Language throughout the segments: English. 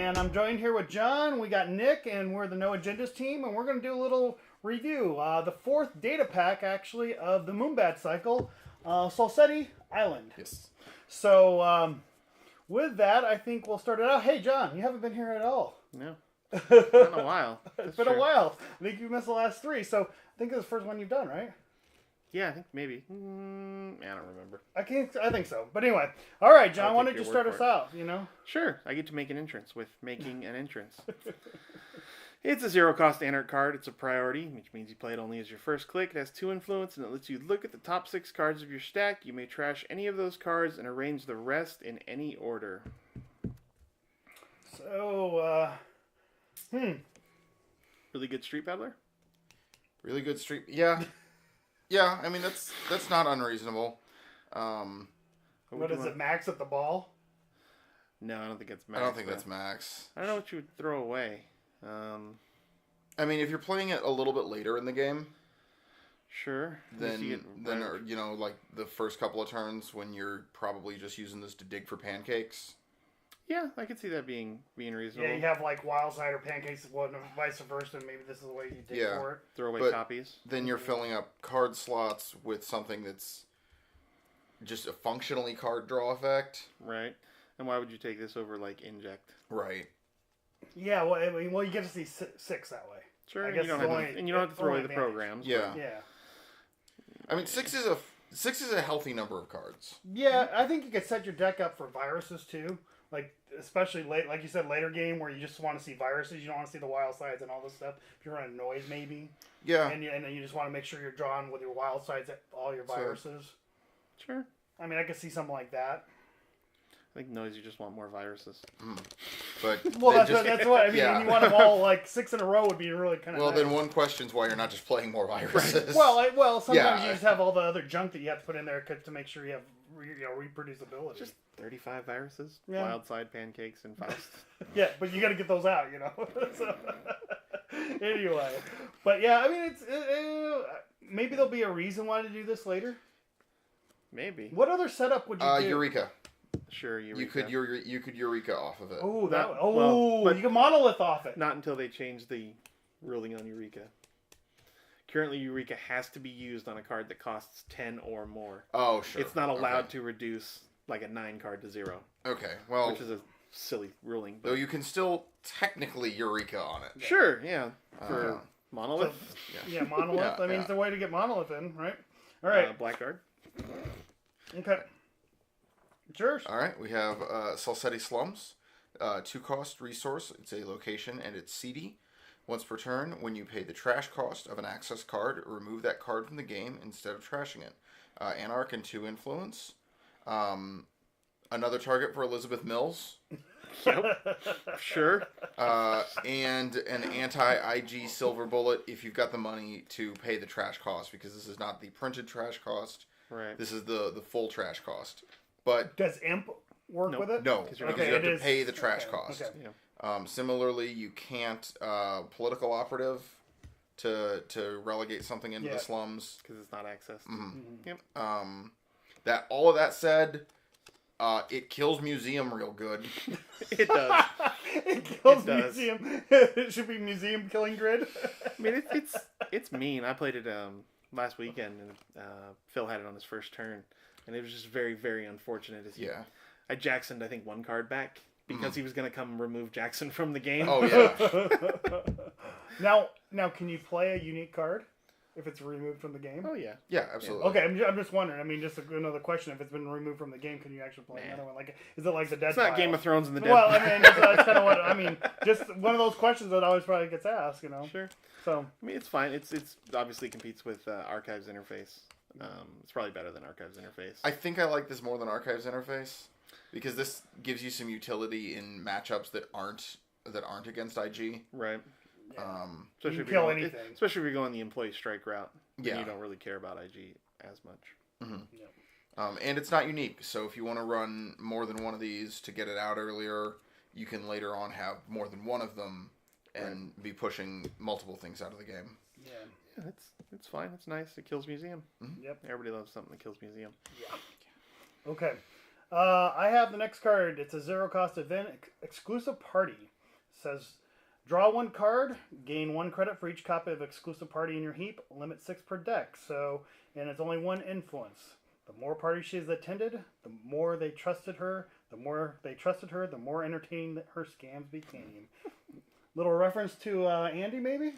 And I'm joined here with John. We got Nick, and we're the No Agendas team, and we're going to do a little review. The fourth data pack, actually, of the Mumbad cycle, Salsette Island. Yes. So, with that, I think we'll start it out. Hey, John, you haven't been here at all. No. It's been a while. It's been a while. I think you missed the last three, so I think it's the first one you've done, right? Yeah, I think maybe. I don't remember. I think so. But anyway, all right, John, why don't you start us out, Sure. I get to make an entrance with making an entrance. It's a zero-cost anarch card. It's a priority, which means you play it only as your first click. It has 2 influence, and it lets you look at the top 6 cards of your stack. You may trash any of those cards and arrange the rest in any order. So, Really good Street Peddler? Really good street. Yeah. Yeah, I mean, that's not unreasonable. What is it, max at the ball? No, I don't think it's max. I don't think that's max. I don't know what you would throw away. I mean, if you're playing it a little bit later in the game, sure. then like the first couple of turns when you're probably just using this to dig for pancakes. Yeah, I could see that being reasonable. Yeah, you have like wild side or pancakes, and vice versa, and maybe this is the way you dig for it. Throw away copies. Then you're filling up card slots with something that's just a functionally card draw effect. Right. And why would you take this over like Inject? Right. Yeah, well, you get to see 6 that way. Sure, I guess you don't have to throw away the programs. Yeah. Yeah. I mean, 6 is a healthy number of cards. Yeah, I think you could set your deck up for viruses too. Like, especially late, like you said, later game where you just want to see viruses. You don't want to see the wild sides and all this stuff. If you're running noise, maybe. Yeah. And then you just want to make sure you're drawing with your wild sides at all your viruses. Sure. I mean, I could see something like that. I think noise, you just want more viruses. But well, that's what I mean. Yeah. When you want them all like 6 in a row would be really kind of. Well, nice. Then one question's why you're not just playing more viruses. Right. Well, sometimes you just have all the other junk that you have to put in there to make sure you have reproducibility. Just 35 viruses, yeah. Wild side pancakes, and Faust. Yeah, but you got to get those out, So, anyway, but yeah, I mean, it's maybe there'll be a reason why to do this later. Maybe. What other setup would you do? Eureka. Sure, Eureka. You could Eureka off of it. Oh, you can monolith off it. Not until they change the ruling on Eureka. Currently, Eureka has to be used on a card that costs 10 or more. Oh, sure. It's not allowed to reduce like a 9 card to 0. Okay, well, which is a silly ruling. Though you can still technically Eureka on it. Sure, yeah. For monolith. Yeah, monolith. That means the way to get monolith in, right? All right. Black card. Okay. Sure. All right, we have Salsette Slums, 2-cost resource. It's a location and it's seedy. Once per turn, when you pay the trash cost of an access card, remove that card from the game instead of trashing it. Anarch and 2 influence. Another target for Elizabeth Mills. Yep. Sure. And an anti-IG silver bullet if you've got the money to pay the trash cost, because this is not the printed trash cost. Right. This is the full trash cost. But does imp work with it? No, because you have to pay the trash cost. Okay. Yeah. Similarly, you can't political operative to relegate something into the slums because it's not accessed. Mm-hmm. Yep. All of that said, it kills museum real good. It does. It kills museum. It should be museum killing grid. I mean, it's mean. I played it last weekend, and Phil had it on his first turn, and it was just very, very unfortunate. I Jacksoned, I think, 1 card back because he was going to come remove Jackson from the game. Oh yeah. Now, can you play a unique card if it's removed from the game? Oh yeah. Yeah, absolutely. Okay, I'm just wondering. I mean, just another question: if it's been removed from the game, can you actually play another one? Like, is it like the dead? It's not Game of Thrones and the dead. Well, I mean, that's kind of what I mean. Just one of those questions that always probably gets asked, Sure. So I mean, it's fine. It's obviously competes with Archives interface. It's probably better than Archives interface. I think I like this more than Archives interface because this gives you some utility in matchups that aren't against IG. Right. Yeah. Especially you can kill anything. Especially if you're going the employee strike route. Yeah. You don't really care about IG as much. Mm-hmm. Yep. And it's not unique. So if you want to run more than one of these to get it out earlier, you can later on have more than one of them and be pushing multiple things out of the game. Yeah. Yeah, it's fine. It's nice. It kills museum. Mm-hmm. Yep. Everybody loves something that kills museum. Yeah. Okay. I have the next card. It's a 0-cost event exclusive party. says, draw 1 card, gain 1 credit for each copy of exclusive party in your heap, limit 6 per deck. So, and it's only 1 influence. The more parties she has attended, the more they trusted her. The more entertaining her scams became. Little reference to Andy, maybe?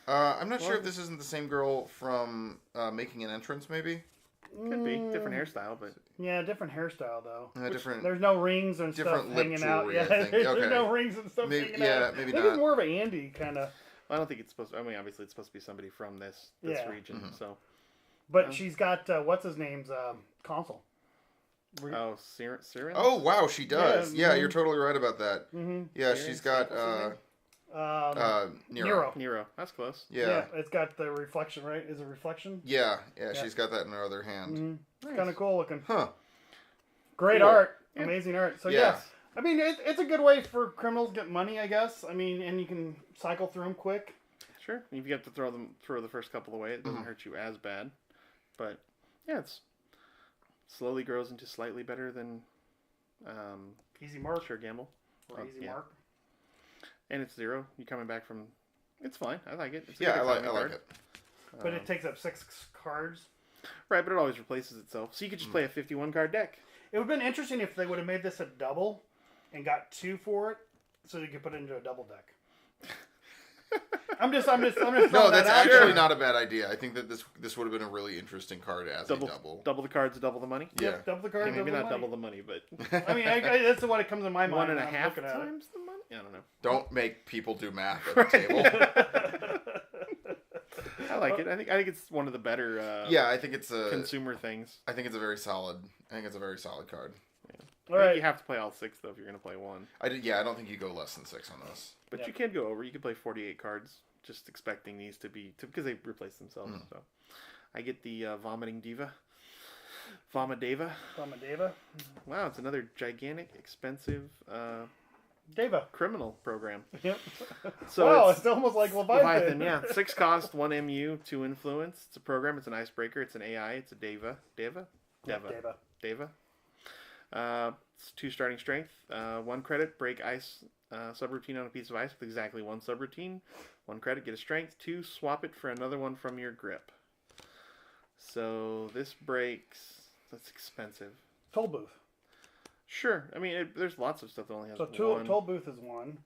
I'm not sure if this isn't the same girl from Making an Entrance, maybe? Could be. Different hairstyle, but... Yeah, different hairstyle, though. Different. There's no rings and different stuff lip hanging out. jewelry, Yeah, I think. there's Okay. no rings and stuff Maybe- hanging yeah, out. maybe I think not. it's more of an Andy kind of. I don't think it's supposed to... I mean, obviously it's supposed to be somebody from this Yeah. region, so... But she's got, what's his name's console. Oh, Siren? Oh, wow, she does. Yeah, Yeah, you're totally right about that. Mm-hmm. Yeah, Siren? she's got Nero. Nero. That's close. Yeah. It's got the reflection, right? Is it reflection? Yeah, she's got that in her other hand. Mm-hmm. Nice. Kind of cool looking. Huh. Great Cool. art. Yeah. Amazing art. So, Yeah. yes. I mean, it's a good way for criminals to get money, I guess. I mean, and you can cycle through them quick. Sure. If you have to throw the first couple away, it doesn't hurt you as bad. But, yeah, it's slowly grows into slightly better than Easy mark. Sure Gamble. Or easy yeah. mark. And it's 0. You're coming back from... It's fine. I like it. It's a Yeah, good I like economy card. it. But it takes up 6 cards. Right, but it always replaces itself. So you could just play a 51 card deck. It would have been interesting if they would have made this a double and got 2 for it, so you could put it into a double deck. I'm just throwing No, that that's out actually there. not a bad idea. I think that this would have been a really interesting card as a double. Double the cards, double the money. Yeah. Yep, double the card, Maybe double not the double money. the money, but I mean, that's what it comes in my mind. 1.5 when I'm looking at it. times the money? I don't know. Don't make people do math at the table. I like it. I think it's one of the better Yeah, I think it's a consumer things. I think it's a very solid. I think it's a very solid card. All right. You have to play all 6 though if you're going to play one. I don't think you go less than 6 on this. But Yeah. you can go over. You can play 48 cards, just expecting these to be because they replace themselves. So, I get the vomiting diva, Vomadeva. Deva. Wow, it's another gigantic, expensive Deva. criminal program. Yep. So wow, it's almost like Leviathan. Yeah. 6 cost, 1 MU, 2 influence. It's a program. It's an icebreaker. It's an AI. It's a Deva. Deva. It's 2 starting strength. 1 credit. Break ice subroutine on a piece of ice with exactly 1 subroutine. 1 credit. Get a strength. 2. Swap it for another one from your grip. So this breaks. That's expensive. Toll booth. Sure. I mean, there's lots of stuff that only has So one. toll booth is 1.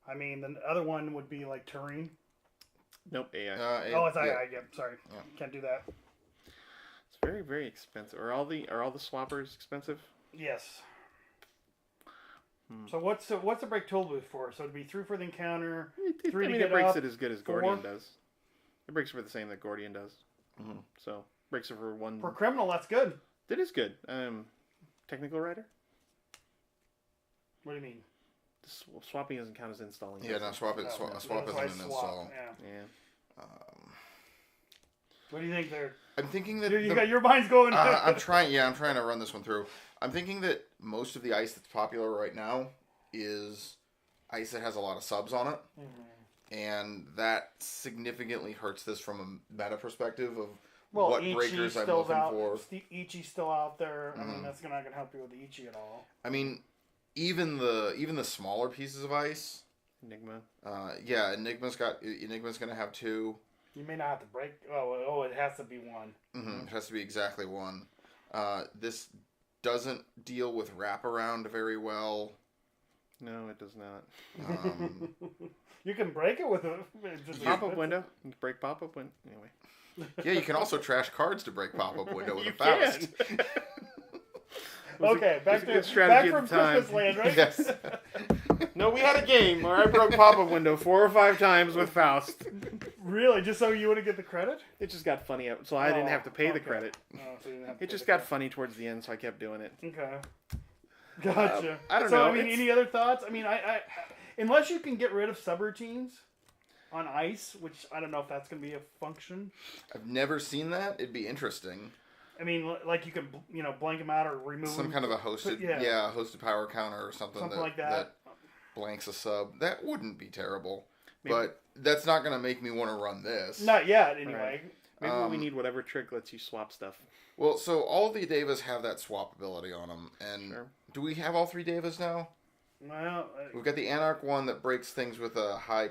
I mean, the other one would be like Turing. Nope. AI. It's AI. Yeah, sorry. Yeah. Can't do that. It's very, very expensive. Are all the swappers expensive? Yes. So what's the break toll booth for? So it'd be 3 for the encounter. 3 to it get breaks up, it as good as 4. Gordian does. It breaks it for the same that Gordian does. Mhm. So breaks it for 1. For criminal, that's good. That is good. Technical writer. What do you mean? Swapping doesn't count as installing. Yeah, no, swap No, swap that's isn't why an swap, install. Yeah. Yeah. What do you think there? I'm thinking that You got your mind's going. I'm trying to run this one through. I'm thinking that most of the ice that's popular right now is ice that has a lot of subs on it. And that significantly hurts this from a meta perspective of what breakers I'm looking for. Ichi's still out there. I mean, that's not going to help you with the Ichi at all. I mean, even the smaller pieces of ice. Enigma. Enigma's going to have 2. You may not have to break. Oh, it has to be 1. It has to be exactly 1. This doesn't deal with wraparound very well. No, it does not. You can break it with a Pop-up window. You can break pop-up window. Anyway. Yeah, you can also trash cards to break pop-up window with You a Faust. can. Okay, back good to strategy back at from the time. Christmas land, right? Yes. No, we had a game where I broke pop-up window 4 or 5 times with Faust. Really? Just so you wouldn't get the credit? It just got funny, so I didn't have to pay the okay. credit. Oh, so you didn't have to It pay just the got funny towards the end, so I kept doing it. Okay. Gotcha. I don't so, know, I mean, it's- any other thoughts? I mean, I unless you can get rid of subroutines on ice, which I don't know if that's going to be a function. I've never seen that. It'd be interesting. I mean, like you can, blank them out or remove Some them. kind of a hosted, hosted power counter or something like that. blanks a sub. That wouldn't be terrible. Maybe. But that's not going to make me want to run this. Not yet, anyway. Maybe we need whatever trick lets you swap stuff. Well, so all the Devas have that swap ability on them. And Sure. do we have all 3 Devas now? Well, We've got the Anarch one that breaks things with a high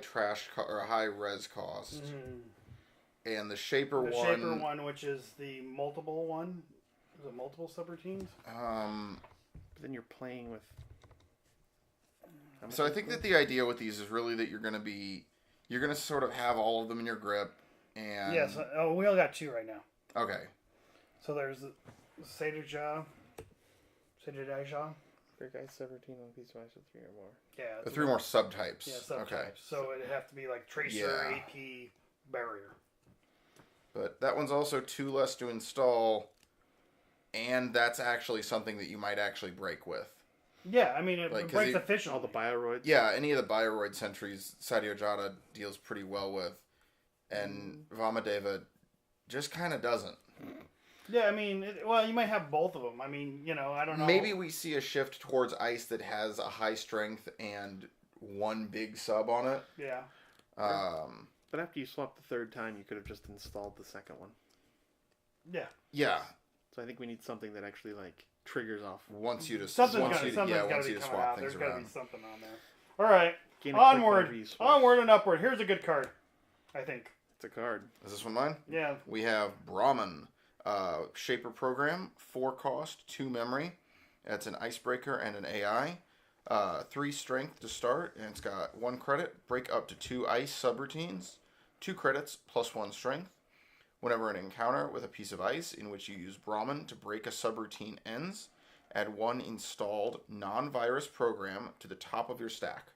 or a high res cost, and the Shaper one. The Shaper one, which is the multiple one. Is it multiple subroutines? But then you're playing with. So I think that the idea with these is really that you're going to sort of have all of them in your grip, and yes. Oh, we only got 2 right now. Okay. So there's Sadaja. Break ice 17 on piece of ice with 3 or more. Yeah. The 3 more subtypes. Yeah, subtypes. Okay. So it'd have to be like Tracer, Yeah. AP, Barrier. But that one's also 2 less to install, and that's actually something that you might actually break with. Yeah, I mean, it breaks efficiently. All the Bioroids. Yeah, any of the Bioroid sentries, Satyajata deals pretty well with, and Vamadeva just kind of doesn't. Yeah, I mean, you might have both of them. I mean, I don't know. Maybe we see a shift towards ice that has a high strength and 1 big sub on it. Yeah. But after you swap the 3rd time, you could have just installed the 2nd one. Yeah. Yeah. So I think we need something that actually triggers off. Wants you to something's swap got to be coming things out. There's got to around. be something on there. All right. Onward and upward. Here's a good card, I think. It's a card. Is this one mine? Yeah. We have Brahman, Shaper program, 4 cost, 2 memory. That's an icebreaker and an AI. 3 strength to start, and it's got 1 credit. Break up to 2 ice subroutines. 2 credits plus 1 strength. Whenever an encounter with a piece of ice in which you use Brahman to break a subroutine ends, add 1 installed non-virus program to the top of your stack.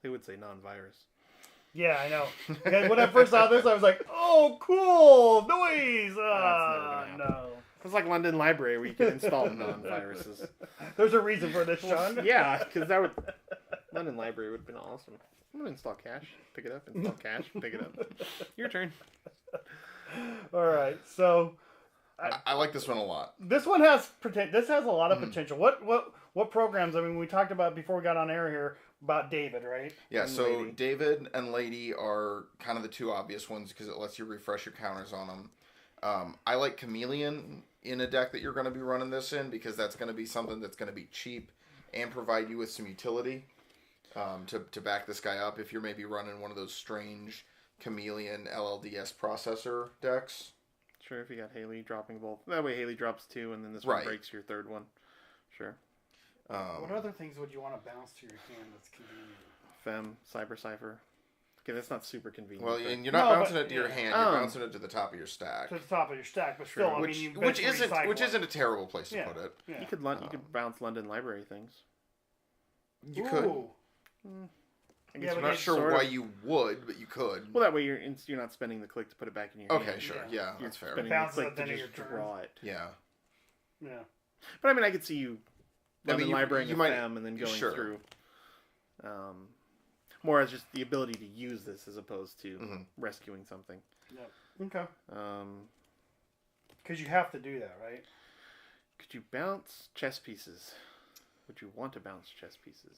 They would say non-virus. Yeah, I know. And when I first saw this, I was like, "Oh, cool! Noise!" No. It's like London Library where you can install non-viruses. There's a reason for this, Sean. Yeah, because London Library would have been awesome. I'm gonna install cache, pick it up, install cache, pick it up. Your turn. All right, so I like this one a lot. This one has This has a lot of potential. What programs? I mean, we talked about before we got on air here about David, right? Yeah. And So Lady. David and Lady are kind of the 2 obvious ones because it lets you refresh your counters on them. I like Chameleon in a deck that you're going to be running this in because that's going to be something that's going to be cheap and provide you with some utility to back this guy up if you're maybe running one of those strange Chameleon LLDS processor decks. Sure, if you got Haley dropping both. That way Haley drops 2 and then this one breaks your 3rd one. Sure. What other things would you want to bounce to your hand that's convenient? Fem, Cyber Cipher. Okay, that's not super convenient. Well, and you're not bouncing it to your hand, you're bouncing it to the top of your stack. To the top of your stack, but still, which isn't a terrible place to put it. Yeah. You could bounce London Library things. You could. I'm not sure why you would, but you could. Well, that way you're not spending the click to put it back in your hand. Okay, sure. Yeah, that's fair. Spending the click to just draw it. Yeah. Yeah. But I mean, I could see you librarying them and then going sure. through. More as just the ability to use this as opposed to rescuing something. Yeah. Okay. Because you have to do that, right? Could you bounce chess pieces? Would you want to bounce chess pieces?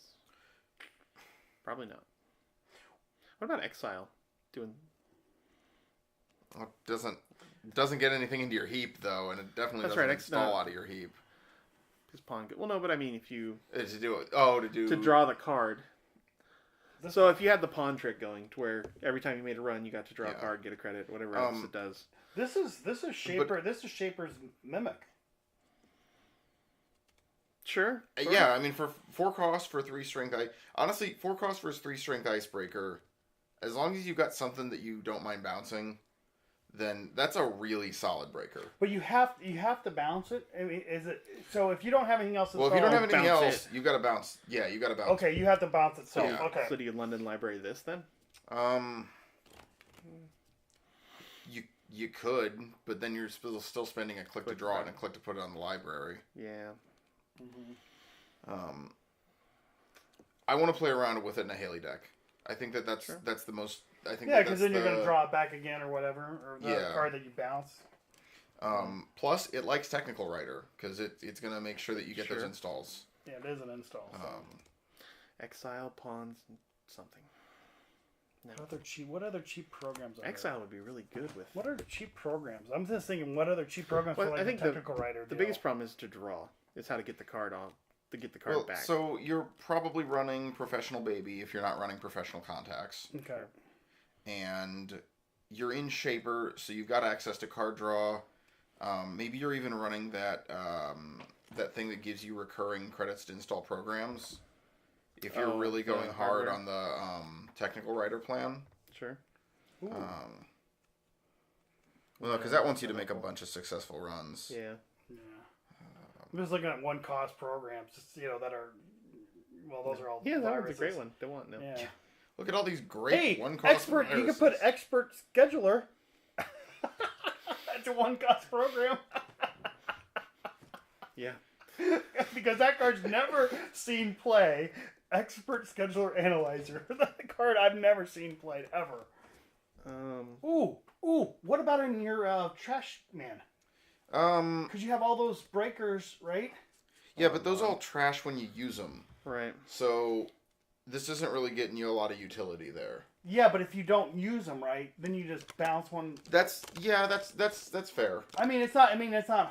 Probably not. What about Exile? Well, it doesn't get anything into your heap though, and it definitely doesn't install out of your heap. Pawn. Well, no, but I mean, if you to draw the card. So if you had the pawn trick going, to where every time you made a run, you got to draw a card, get a credit, whatever else it does. This is Shaper. This is Shaper's Mimic. Sure. Yeah, I mean, for 4 cost for 3 strength, honestly 4 cost for 3 strength icebreaker, as long as you've got something that you don't mind bouncing, then that's a really solid breaker. But you have to bounce it. I mean, is it so? If you don't have anything else, if you don't have anything else, you got to bounce. Yeah, you got to bounce. Okay, you have to bounce it. So okay. So do you London Library this then? You could, but then you're still spending a click to draw it and a click to put it on the library. Yeah. I want to play around with it in a Haley deck. I think that's the most. I think because then you're going to draw it back again or whatever, or the card that you bounce. Plus, it likes Technical Writer because it's going to make sure that you get those installs. Yeah, it is an install. So. Exile, Pawns, something. No. What other cheap programs are Exile there? would be really good with. What are cheap programs? I'm just thinking, what other cheap programs for I think the Technical Writer? The biggest problem is to draw. Is how to get the card on to get the card back. So you're probably running Professional Baby if you're not running Professional Contacts. Okay. And you're in Shaper, so you've got access to card draw. Maybe you're even running that that thing that gives you recurring credits to install programs. If you're really going hard on the technical writer plan. Sure. Well, because that wants you to make a bunch of successful runs. Yeah. I'm just looking at one-cost programs, that are, those are all Yeah, that viruses. was a great one. They want no. Yeah. Look at all these great Hey, one-cost expert! viruses. You can put expert scheduler. That's a one-cost program. Yeah. Because that card's never seen play. Expert scheduler analyzer. That card I've never seen played ever. Ooh. What about in your trash man? Because you have all those breakers, right? Yeah, but those all trash when you use them. Right. So this isn't really getting you a lot of utility there. Yeah, but if you don't use them right, then you just bounce one. That's fair. I mean, it's not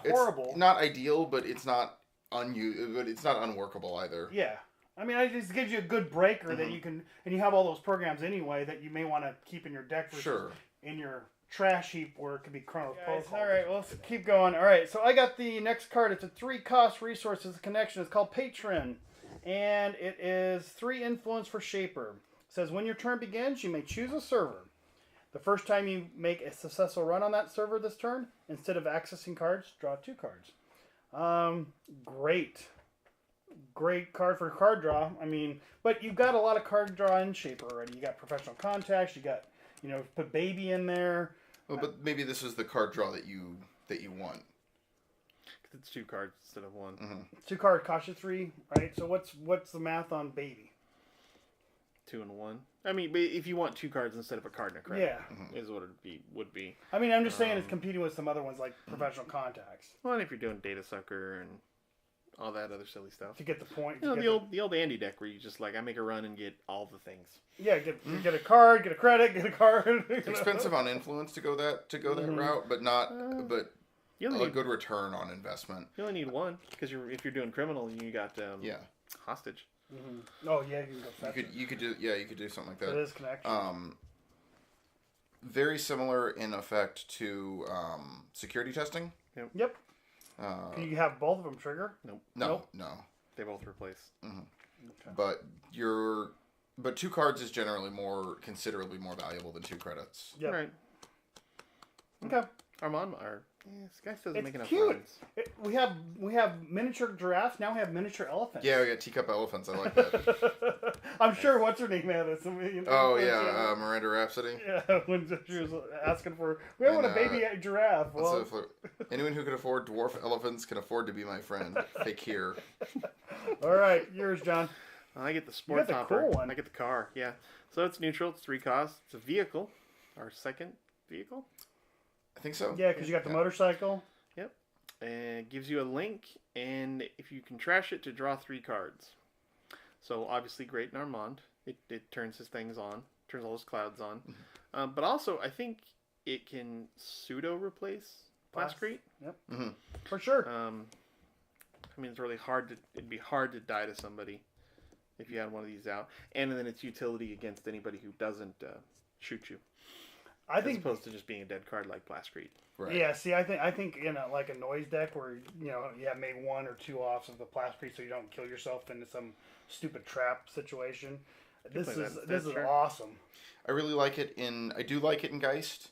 horrible. It's not ideal, but it's not but it's not unworkable either. Yeah. I mean, it just gives you a good breaker that you can, and you have all those programs anyway that you may want to keep in your deck versus in your trash heap where it could be chrono protocol. All right, well, let's keep going. All right, so I got the next card. It's a 3-cost resources connection. It's called Patron, and it is 3 influence for Shaper. It says when your turn begins, you may choose a server. The first time you make a successful run on that server this turn, instead of accessing cards, draw 2 cards. Great card for card draw. I mean, but you've got a lot of card draw in Shaper already. You got Professional Contacts. You got, put Baby in there. Well, but maybe this is the card draw that you want. It's 2 cards instead of 1. Mm-hmm. 2 card cost you 3, right? So what's the math on Baby? 2 and 1. I mean, if you want 2 cards instead of a card and a credit, is what it would be. I mean, I'm just saying it's competing with some other ones like Professional Contacts. Well, and if you're doing Data Sucker and all that other silly stuff. To get the point. The old Andy deck where you just I make a run and get all the things. Yeah, get a card, get a credit, get a card. Expensive on influence to go that route, but not a good return on investment. You only need 1 because if you're doing criminal, you got hostage. Mm-hmm. Oh yeah, you could do something like that. It is connection. Very similar in effect to security testing. Yep. Can you have both of them trigger? No. They both replace. Mm-hmm. Okay. But 2 cards is generally considerably more valuable than 2 credits. Yeah. Right. Okay. This guy doesn't make enough cute. runs. We have miniature giraffes. Now we have miniature elephants. Yeah, we got teacup elephants. I like that. I'm sure. What's her name? Miranda Rhapsody. Yeah, when she was asking for, we want a baby giraffe. Well, anyone who can afford dwarf elephants can afford to be my friend. Fake here. All right, yours, John. I get the sport topper. Cool one. I get the car. Yeah, so it's neutral. It's 3 costs. It's a vehicle, our second vehicle. I think so. Yeah, because you got the motorcycle. Yep. And it gives you a link, and if you can trash it, to draw 3 cards. So obviously great in Armand. It turns his things on, turns all his clouds on. Mm-hmm. But also, I think it can pseudo replace Plascrete. Yep. Mm-hmm. For sure. I mean, it's really hard it'd be hard to die to somebody if you had one of these out, and then it's utility against anybody who doesn't shoot you. As opposed to just being a dead card like Plascrete. Right. Yeah, see, I think in a noise deck where you have maybe 1 or 2 offs of the Plascrete so you don't kill yourself into some stupid trap situation. This is awesome. I really like it I do like it in Geist.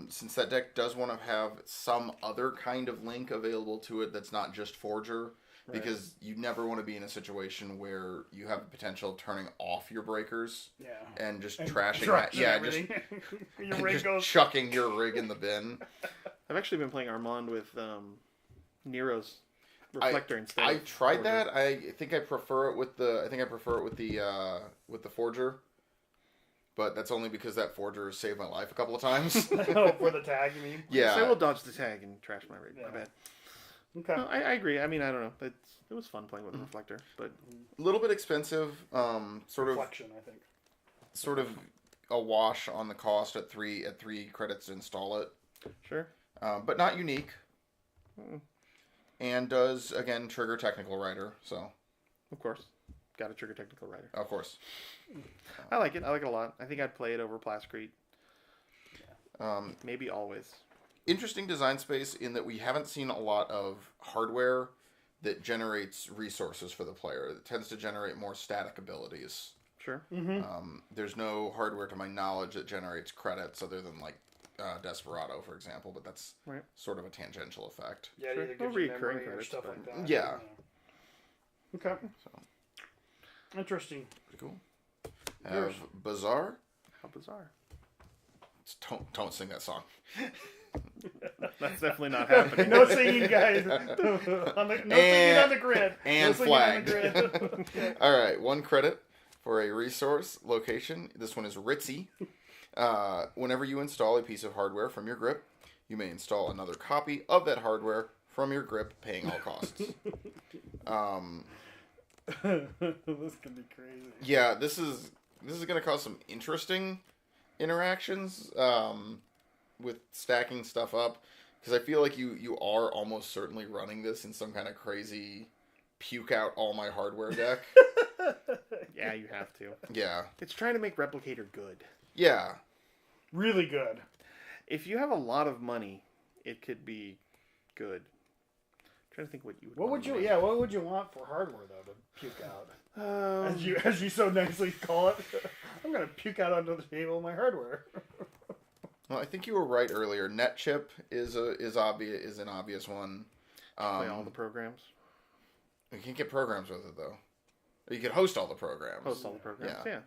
Since that deck does want to have some other kind of link available to it that's not just Forger. Right. Because you never want to be in a situation where you have the potential of turning off your breakers and just trashing that. Yeah, just chucking your rig in the bin. I've actually been playing Armand with Nero's reflector instead. I tried that. I think I prefer it with the Forger. But that's only because that Forger saved my life a couple of times. For the tag, you mean? Yeah. So I will dodge the tag and trash my rig. My bad. Okay. No, I agree. I mean, I don't know. It was fun playing with the reflector, but a little bit expensive. Reflection, I think. Sort of a wash on the cost at 3 credits to install it. Sure. But not unique. And does again trigger technical writer. So. Of course. Got a Trigger Technical Rider. Of course. I like it. I like it a lot. I think I'd play it over Plascrete. Maybe always. Interesting design space in that we haven't seen a lot of hardware that generates resources for the player. It tends to generate more static abilities. Sure. There's no hardware, to my knowledge, that generates credits other than like Desperado, for example, but that's sort of a tangential effect. Yeah, Sure. either No gives you recurring memory or credits, stuff but- like that. Yeah. Okay. So Interesting. pretty cool. Have Bazaar. How bizarre. Don't sing that song. That's definitely not happening. No singing, guys. No singing on the grid. And no singing flagged. on the grid. All right, 1 credit for a resource location. This one is Ritzy. Whenever you install a piece of hardware from your grip, you may install another copy of that hardware from your grip, paying all costs. This could be crazy. Yeah, this is going to cause some interesting interactions with stacking stuff up, because I feel like you are almost certainly running this in some kind of crazy puke out all my hardware deck. Yeah, you have to. Yeah. It's trying to make Replicator good. Yeah. Really good. If you have a lot of money, it could be good. I'm trying to think what you would. What would you? Yeah, what would you want for hardware though to puke out? As you so nicely call it, I'm gonna puke out onto the table my hardware. Well, I think you were right earlier. NetChip is an obvious one. Play all the programs. You can't get programs with it though. You could host all the programs. Host all the programs. Yeah.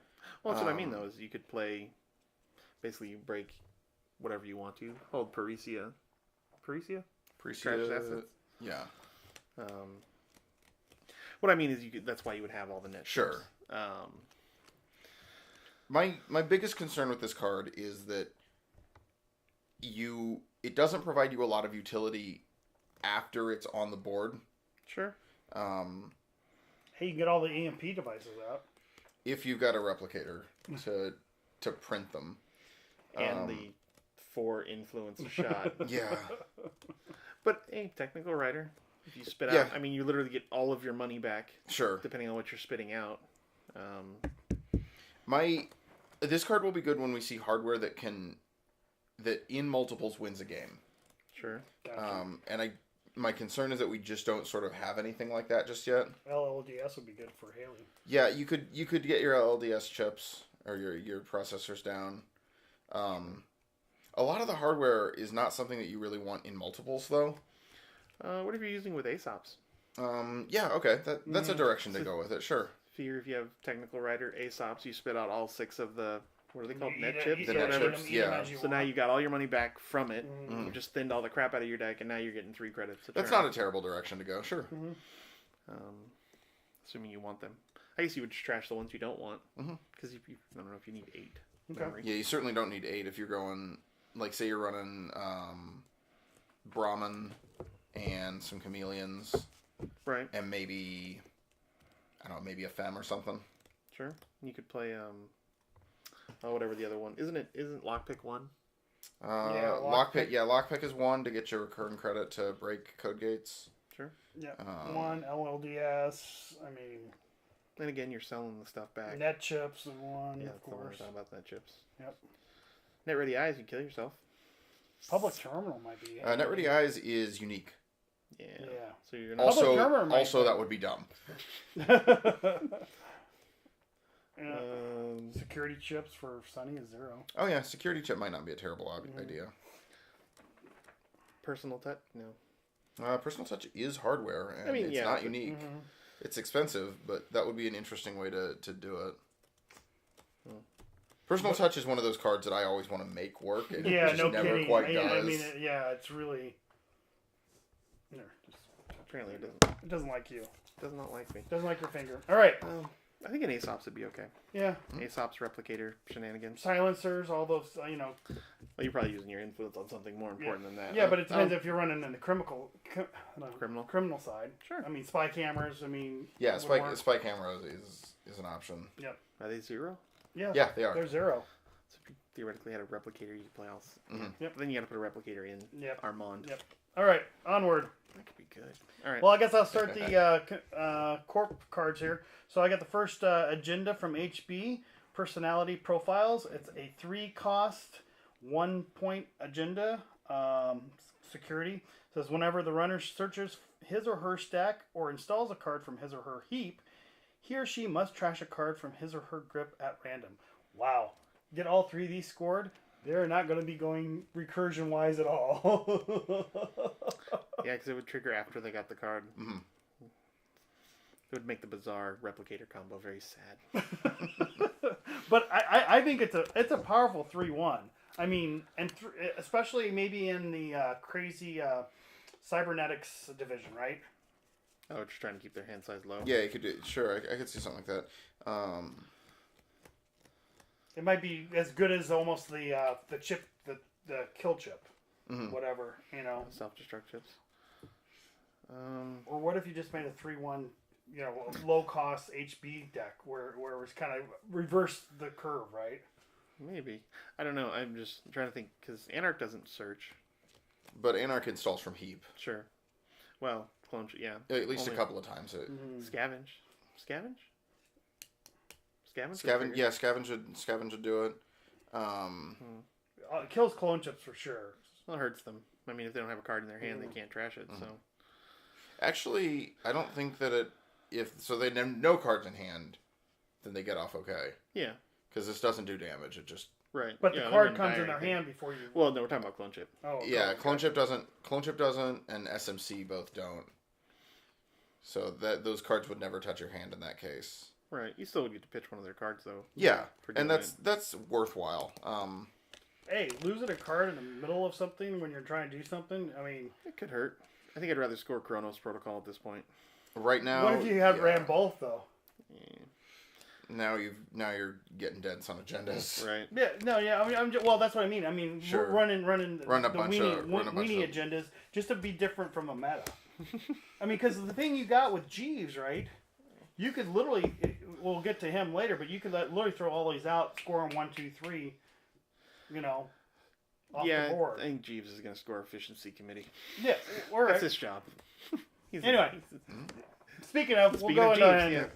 Well, that's what I mean though. Is you could play. Basically, you break whatever you want to. Hold Parisia. Parisia? Trash assets. Yeah. What I mean is, that's why you would have all the net. Sure. My biggest concern with this card is that it doesn't provide you a lot of utility after it's on the board. Sure. Hey, you can get all the EMP devices out. If you've got a replicator to print them. And the 4 influence a shot. Yeah. But hey, technical writer. If you spit out, I mean, you literally get all of your money back. Sure. Depending on what you're spitting out. This card will be good when we see hardware that in multiples wins a game. Sure. Gotcha. And my concern is that we just don't sort of have anything like that just yet. LLDS would be good for Haley. Yeah, you could get your LLDS chips or your processors down. A lot of the hardware is not something that you really want in multiples, though. What if you're using with ASOPs? Yeah, okay. That's a direction to go with it, sure. If you have technical writer ASOPs, you spit out all 6 of the, what are they called, net The chips? The net chips, yeah. So now you got all your money back from it. You just thinned all the crap out of your deck, and now you're getting 3 credits. That's not a terrible direction to go, sure. Assuming you want them. I guess you would just trash the ones you don't want. Because I don't know if you need 8. Okay. Memory. Yeah, you certainly don't need 8 if you're going, like, say you're running Brahmin and some Chameleons. Right. And maybe, I don't know, maybe a Fem or something. Sure. You could play, whatever the other one. Isn't Lockpick 1? Lockpick. Yeah, Lockpick is 1 to get your recurring credit to break code gates. Sure. Yeah. 1 LLDS. I mean. And again, you're selling the stuff back. Net chips and 1, yeah, of course. Talking about net chips. Yep. Net ready eyes, you kill yourself. Public terminal might be. Net ready eyes is unique. Yeah. Yeah. So you're not. Also, that would be dumb. Security chips for Sunny is 0. Oh yeah, security chip might not be a terrible idea. Personal touch? No. Personal touch is hardware, and it's not unique. It's expensive, but that would be an interesting way to do it. Personal touch is one of those cards that I always want to make work, and it just never kidding. quite does. I mean, it's really. Apparently it doesn't. It doesn't like you. It does not like me. Doesn't like your finger. All right. I think an ASOPs would be okay. Yeah. ASOPs, replicator, shenanigans. Silencers, all those, Well, you're probably using your influence on something more important than that. Yeah, but it depends if you're running in the criminal side. Sure. I mean, spy cameras. I mean. Yeah, spy cameras is an option. Yep. Are they 0? Yeah. Yeah, they are. They're 0. So if you theoretically had a replicator, you could play all. Yep. But then you got to put a replicator in. Yep. Armand. Yep. All right, onward. That could be good. All right. Well, I guess I'll start the corp cards here. So I got the first agenda from HB, Personality Profiles. It's a 3-cost, 1-point agenda. Security. It says whenever the runner searches his or her stack or installs a card from his or her heap, he or she must trash a card from his or her grip at random. Wow. Get all 3 of these scored. They're not going to be going recursion-wise at all. Yeah, because it would trigger after they got the card. Mm-hmm. It would make the bizarre replicator combo very sad. But I think it's a powerful 3-1. I mean, and especially maybe in the crazy cybernetics division, right? Oh, just trying to keep their hand size low. Yeah, you could do. Sure, I could see something like that. It might be as good as almost the chip, the kill chip, whatever, you know. Self-destruct chips. Or what if you just made a 3-1, you know, low cost HB deck where it was kind of reverse the curve, right? Maybe. I don't know. I'm just trying to think because Anarch doesn't search. But Anarch installs from heap. Sure. Well, clone. Yeah. At least a couple of times. Scavenge. Scavenge. Scavenge would do it. It kills clone chips for sure. Well, it hurts them. I mean, if they don't have a card in their hand, they can't trash it. So. Actually, I don't think that if they have no cards in hand, then they get off okay. Yeah. Because this doesn't do damage. It just But the card comes in their hand before you. Well, no, we're talking about clone chip. Oh. Yeah, clone chip doesn't. Clone chip doesn't, and SMC both don't. So those cards would never touch your hand in that case. Right. You still would get to pitch one of their cards though. Yeah, and that's worthwhile. Hey, losing a card in the middle of something when you're trying to do something. I mean, it could hurt. I think I'd rather score Chronos Protocol at this point. Right now. What if you had ran both though? Yeah. Now you're getting dense on agendas. Right. Yeah. No. Yeah. I mean, well, that's what I mean. I mean, sure. Run a bunch of agendas just to be different from a meta. I mean, because the thing you got with Jeeves, right? You could literally, we'll get to him later, but you could literally throw all these out, score them 1, 2, 3, you know, off the board. I think Jeeves is going to score efficiency committee. Yeah, all right. That's his job. Anyway, speaking of Jeeves,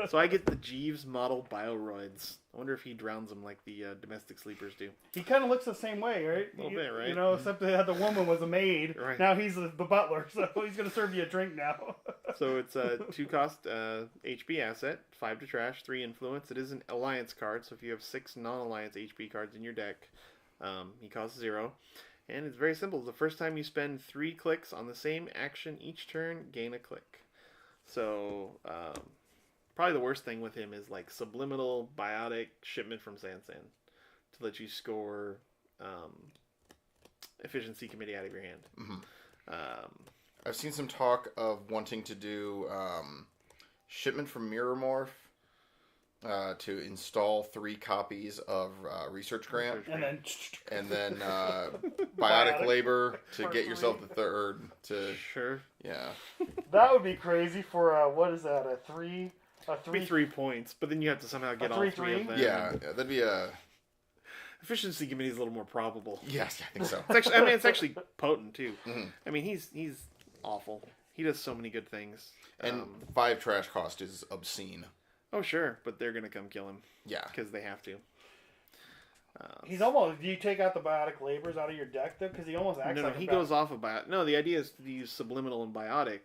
So I get the Jeeves model Bioroids. I wonder if he drowns them like the domestic sleepers do. He kind of looks the same way, right? A little bit, right? You know, except that the woman was a maid. Right. Now he's the butler, so he's going to serve you a drink now. So it's a 2-cost HB asset, 5 to trash, 3 influence. It is an alliance card, so if you have 6 non-alliance HB cards in your deck, he costs 0. And it's very simple. The first time you spend 3 clicks on the same action each turn, gain a click. So probably the worst thing with him is like subliminal biotic shipment from Sansan to let you score efficiency committee out of your hand. Mm-hmm. I've seen some talk of wanting to do shipment from Mirror Morph to install 3 copies of Research Grant. And then Biotic Labor to get yourself the 3rd. Sure. Yeah. That would be crazy for, what is that, a 3... It'd be 3 points, but then you have to somehow get all 3 of them. Yeah, that'd be a... Efficiency committee is a little more probable. Yes, I think so. It's actually potent, too. Mm-hmm. I mean, he's awful. He does so many good things. And 5 trash cost is obscene. Oh, sure, but they're going to come kill him. Yeah. Because they have to. He's almost... Do you take out the Biotic Labors out of your deck, though? Because he almost acts like he goes off of Biotic. No, the idea is to use Subliminal and Biotic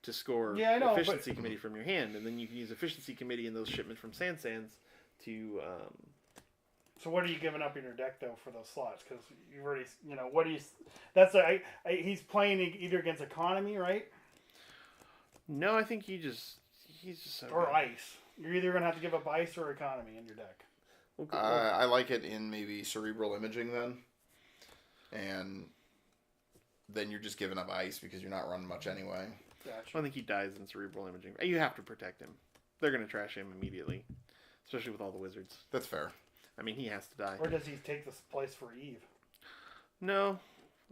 to score Efficiency Committee from your hand. And then you can use Efficiency Committee in those shipments from Sansans to... So what are you giving up in your deck, though, for those slots? Because you've already... You know, what do you... That's... he's playing either against Economy, right? No, I think he's just so or good. Ice. You're either going to have to give up Ice or Economy in your deck. I like it in maybe Cerebral Imaging then. And then you're just giving up Ice because you're not running much anyway. Gotcha. I think he dies in Cerebral Imaging. You have to protect him. They're going to trash him immediately. Especially with all the wizards. That's fair. I mean, he has to die. Or does he take this place for Eve? No.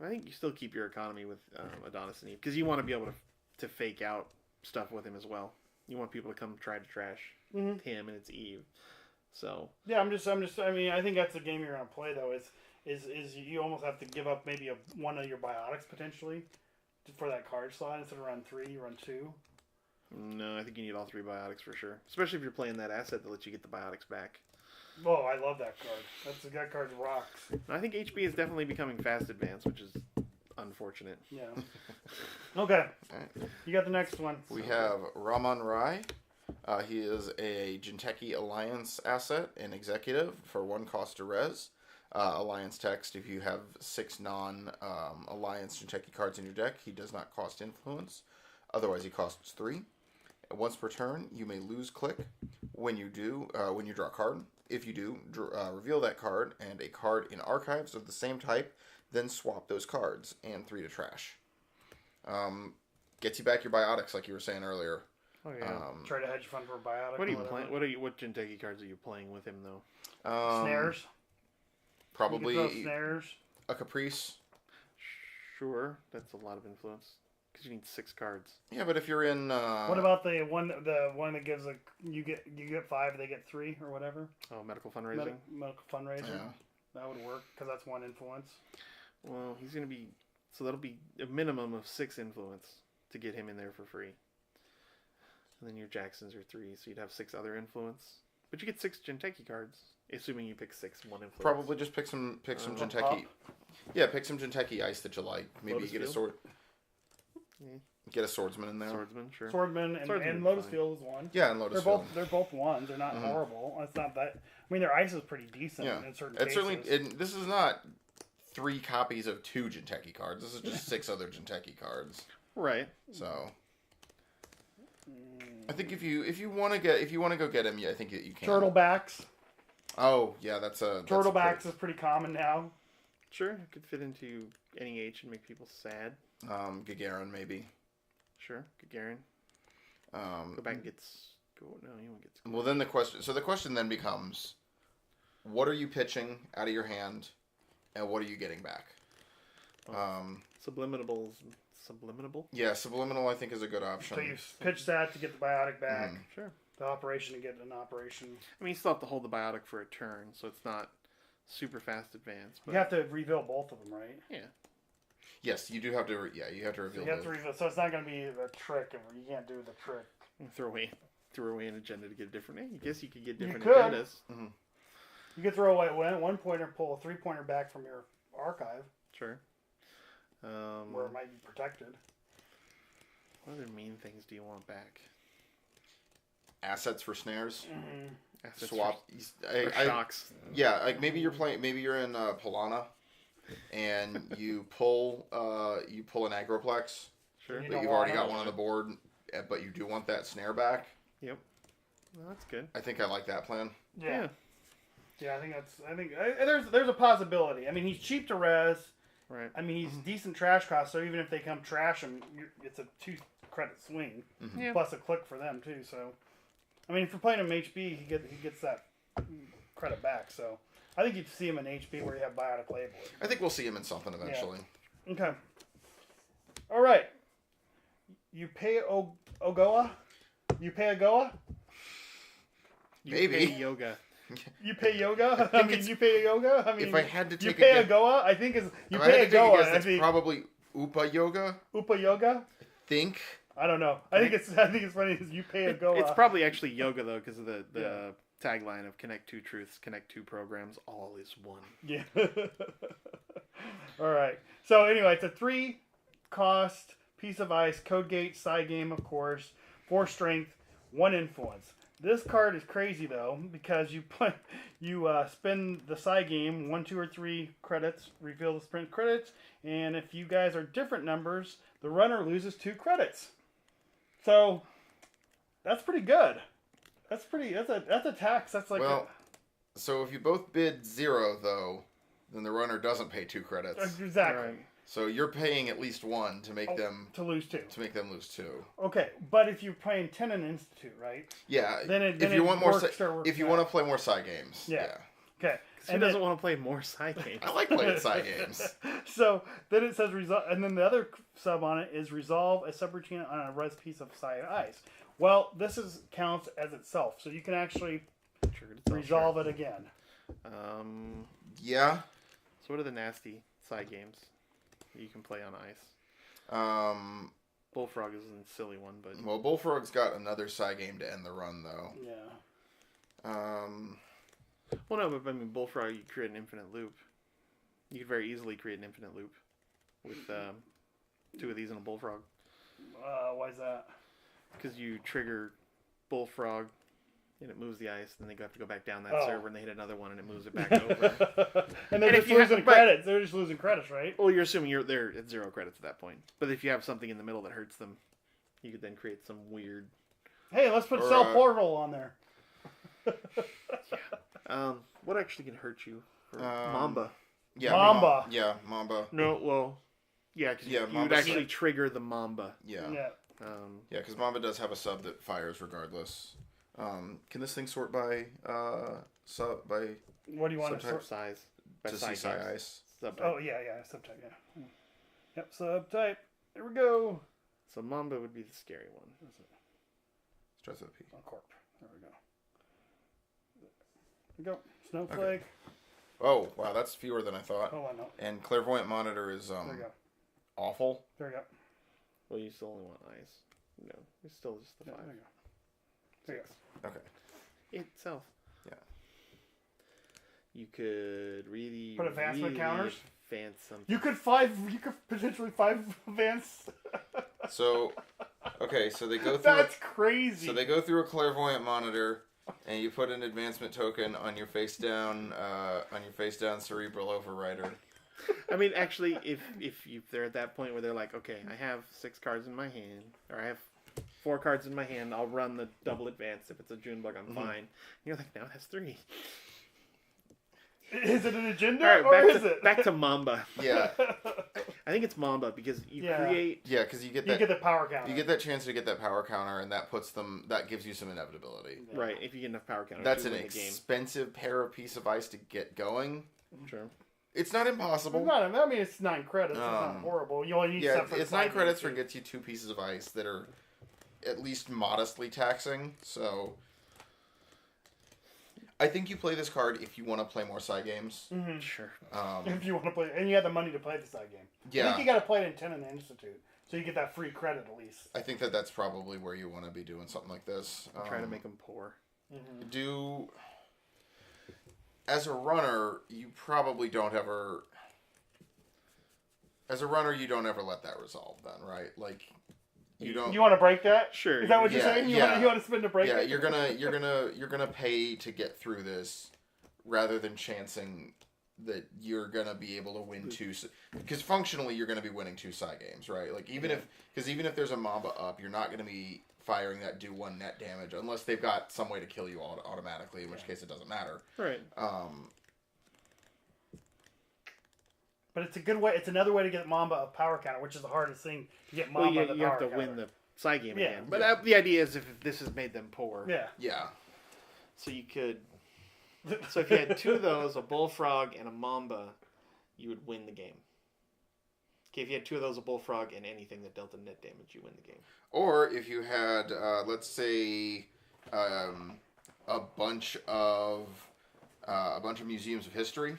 I think you still keep your economy with Adonis and Eve. Because you want to be able to fake out stuff with him as well. You want people to come try to trash him, and it's Eve. So yeah, I'm just. I mean, I think that's the game you're gonna play though. is you almost have to give up maybe one of your biotics potentially for that card slot. Instead of run 3, you run 2. No, I think you need all 3 biotics for sure. Especially if you're playing that asset that lets you get the biotics back. Oh, I love that card. That card rocks. I think HP is definitely becoming fast advanced, which is unfortunate. Yeah. Okay. Right. You got the next one. We have Raman Rai. He is a Jinteki Alliance asset and executive for 1 cost to res. Alliance text, if you have 6 non-Alliance Jinteki cards in your deck, he does not cost influence. Otherwise, he costs 3. Once per turn, you may lose click. When you do, when you draw a card, if you do, reveal that card and a card in archives of the same type, then swap those cards and 3 to trash. Gets you back your biotics, like you were saying earlier. Oh yeah. Try to hedge fund for a biotic. What are you playing? What Jinteki cards are you playing with him though? Snares. Probably You can throw snares. a Caprice. Sure, that's a lot of influence because you need 6 cards. Yeah, but if you're in, What about the one that gives you get 5, they get 3 or whatever? Oh, medical fundraising. Medical fundraiser. Yeah. That would work because that's 1 influence. Well, he's gonna be that'll be a minimum of 6 influence to get him in there for free. And then your Jacksons are 3, so you'd have 6 other influence. But you get 6 Jinteki cards, assuming you pick 6 1 influence. Probably just pick some Jinteki. Yeah, pick some Jinteki ice that you like. Maybe Lotus you get Field? a sword. Yeah. Get a swordsman in there. Swordsman, sure. Swordman and Lotus Field is 1. Yeah, and Lotus Field. They're both 1s. They're not horrible. It's not that. I mean, their ice is pretty decent in certain cases. Certainly. This is not 3 copies of 2 Jinteki cards. This is just 6 other Jinteki cards. Right. So, I think if you want to go get him, yeah, I think you can. Turtlebacks. Oh yeah, that's Turtlebacks is pretty common now. Sure, it could fit into any H and make people sad. Gagarin maybe. Sure, Gagarin. Go back and get. No, you won't get. Well, then the question then becomes, what are you pitching out of your hand, and what are you getting back? Subliminal. Yeah, subliminal I think is a good option. So you pitch that to get the biotic back. Sure. The operation to get an operation. I mean, you still have to hold the biotic for a turn, so it's not super fast advance. But you have to reveal both of them, right? Yeah. Yes, you do have to. You have to reveal. You have to reveal. So it's not going to be the trick. You can't do the trick. Throw away an agenda to get a different. I guess you could get different could. agendas. Mm-hmm. You could throw away 1 pointer, pull a 3 pointer back from your archive. Sure. Where it might be protected. What other mean things do you want back? Assets for snares. Mm-hmm. Assets Swap. for shocks. Yeah, like maybe you're playing. Maybe you're in Polana, and you pull an Agroplex. Sure. But you've already got one on the board, but you do want that snare back. Yep. Well, that's good. I think I like that plan. Yeah. Yeah, I think there's a possibility. I mean, he's cheap to res. Right. I mean, he's decent trash cost, so even if they come trash him, it's a 2 credit swing, plus a click for them too. So, I mean, if you're playing him HP, he gets that credit back. So, I think you'd see him in HP where you have biotic label. I think we'll see him in something eventually. Yeah. Okay. All right. You pay Ogoa? You pay Ogoa? Maybe. You pay yoga. You pay yoga? I mean, you pay yoga? I mean, if I had to take you pay a Goa? I think is you pay a Goa. That's probably Upa Yoga. Upa yoga? Think. I don't know. I think it's funny because you pay a Goa. It's probably actually yoga though, because of the tagline of "Connect 2 truths, connect 2 programs, all is one." Yeah. All right. So anyway, it's a 3 cost piece of ice, code gate, side game, of course, 4 strength, 1 influence. This card is crazy though because you spend the side game 1, 2, or 3 credits, reveal the sprint credits, and if you guys are different numbers, the runner loses 2 credits. So that's pretty good. That's a tax. That's like so if you both bid 0 though, then the runner doesn't pay 2 credits. Exactly. Right. So you're paying at least 1 to make them to lose 2. To make them lose 2. Okay, but if you're playing 10 and Institute, right? Yeah. If you want to play more side games. Yeah. Okay. Who doesn't want to play more side games? I like playing side games. So then it says resolve, and then the other sub on it is resolve a subroutine on a res piece of side ice. Well, this counts as itself, so you can actually resolve it again. Yeah. So what are the nasty side games that you can play on ice? Bullfrog is a silly one, but... Well, Bullfrog's got another side game to end the run, though. Yeah. Well, no, but I mean, Bullfrog, you create an infinite loop. You could very easily create an infinite loop with 2 of these in a Bullfrog. Why is that? Because you trigger Bullfrog, and it moves the ice, and then they have to go back down that server, and they hit another one, and it moves it back over. And they're just losing credits. They're just losing credits, right? Well, you're assuming they're at 0 credits at that point. But if you have something in the middle that hurts them, you could then create some weird... Hey, let's put Cell Portal on there. What actually can hurt you? Mamba. Yeah, Mamba. Mamba. No, well... Yeah, because you would actually trigger the Mamba. Yeah. Yeah. Yeah, because Mamba does have a sub that fires regardless. Can this thing sort by by? What do you want to sort? Size. By size ice. Subtype. Oh yeah, subtype. Yeah. Yep, subtype. There we go. So Mamba would be the scary one. Stress up P. Corp. There we go. There we go. Snowflake. Okay. Oh wow, that's fewer than I thought. Oh, I know. And Clairvoyant Monitor is There we go. awful. There we go. Well, you still only want ice. No, it's still just the 5. There you go. There you go. Okay. Itself. Yeah. You could really Put advancement counters? Advance something. You could potentially 5 advance. So, okay, so they go through. That's crazy. So they go through a Clairvoyant Monitor, and you put an advancement token on your face down Cerebral Overrider. I mean, actually, if they're at that point where they're like, okay, I have 6 cards in my hand, or I have 4 cards in my hand, I'll run the double advance. If it's a Junebug, I'm fine. And you're like, now it has 3. Is it an agenda, All right, or is it? back to Mamba. Yeah. I think it's Mamba because you create... Yeah, because you get the power counter. You get that chance to get that power counter, and that gives you some inevitability. Yeah. Right, if you get enough power counter. That's an expensive piece of ice to get going. Sure. It's not impossible. It's 9 credits. It's not horrible. You only need it's 9 credits for gets you 2 pieces of ice that are at least modestly taxing. So I think you play this card if you want to play more side games. Mm-hmm. Sure. If you want to play, and you have the money to play the side game. Yeah. I think you got to play it in 10 in the Institute, so you get that free credit at least. I think that's probably where you want to be doing something like this. Try to make them poor. Mm-hmm. As a runner, you probably don't ever... As a runner, you don't ever let that resolve then, right? Like, you don't... You want to break that? Sure. Is that what you're saying? You want to spin to break it? Yeah, you're gonna pay to get through this rather than chancing that you're gonna be able to win 2... Because functionally, you're gonna be winning 2 side games, right? Like, even if there's a Mamba up, you're not gonna be firing that do 1 net damage unless they've got some way to kill you automatically, in which case it doesn't matter. Right. But it's a good way. It's another way to get Mamba a power counter, which is the hardest thing to get Mamba the power counter. You have to win the side game again. But the idea is if this has made them poor. Yeah. Yeah. So you could... So if you had 2 of those, a Bullfrog and a Mamba, you would win the game. Okay, if you had 2 of those, a Bullfrog, and anything that dealt a net damage, you win the game. Or if you had, let's say, a bunch of museums of history.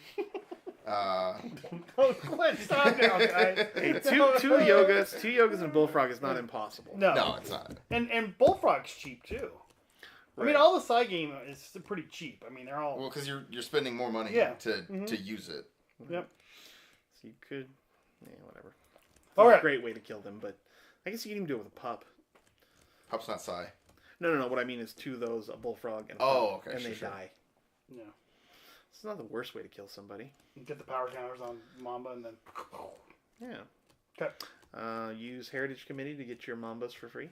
Quit! Stop now, guys. Hey, two yogas and a Bullfrog is not impossible. No, it's not. And Bullfrog's cheap too. Right. I mean, all the side game is pretty cheap. I mean, they're all because you're spending more money to use it. Yep. So you could, whatever. All right. A great way to kill them, but I guess you can even do it with a pup. Pup's not Psy. No. What I mean is 2 of those, a Bullfrog and a pup, and they die. Yeah. It's not the worst way to kill somebody. Get the power counters on Mamba and then... Yeah. Okay. Use Heritage Committee to get your Mambas for free.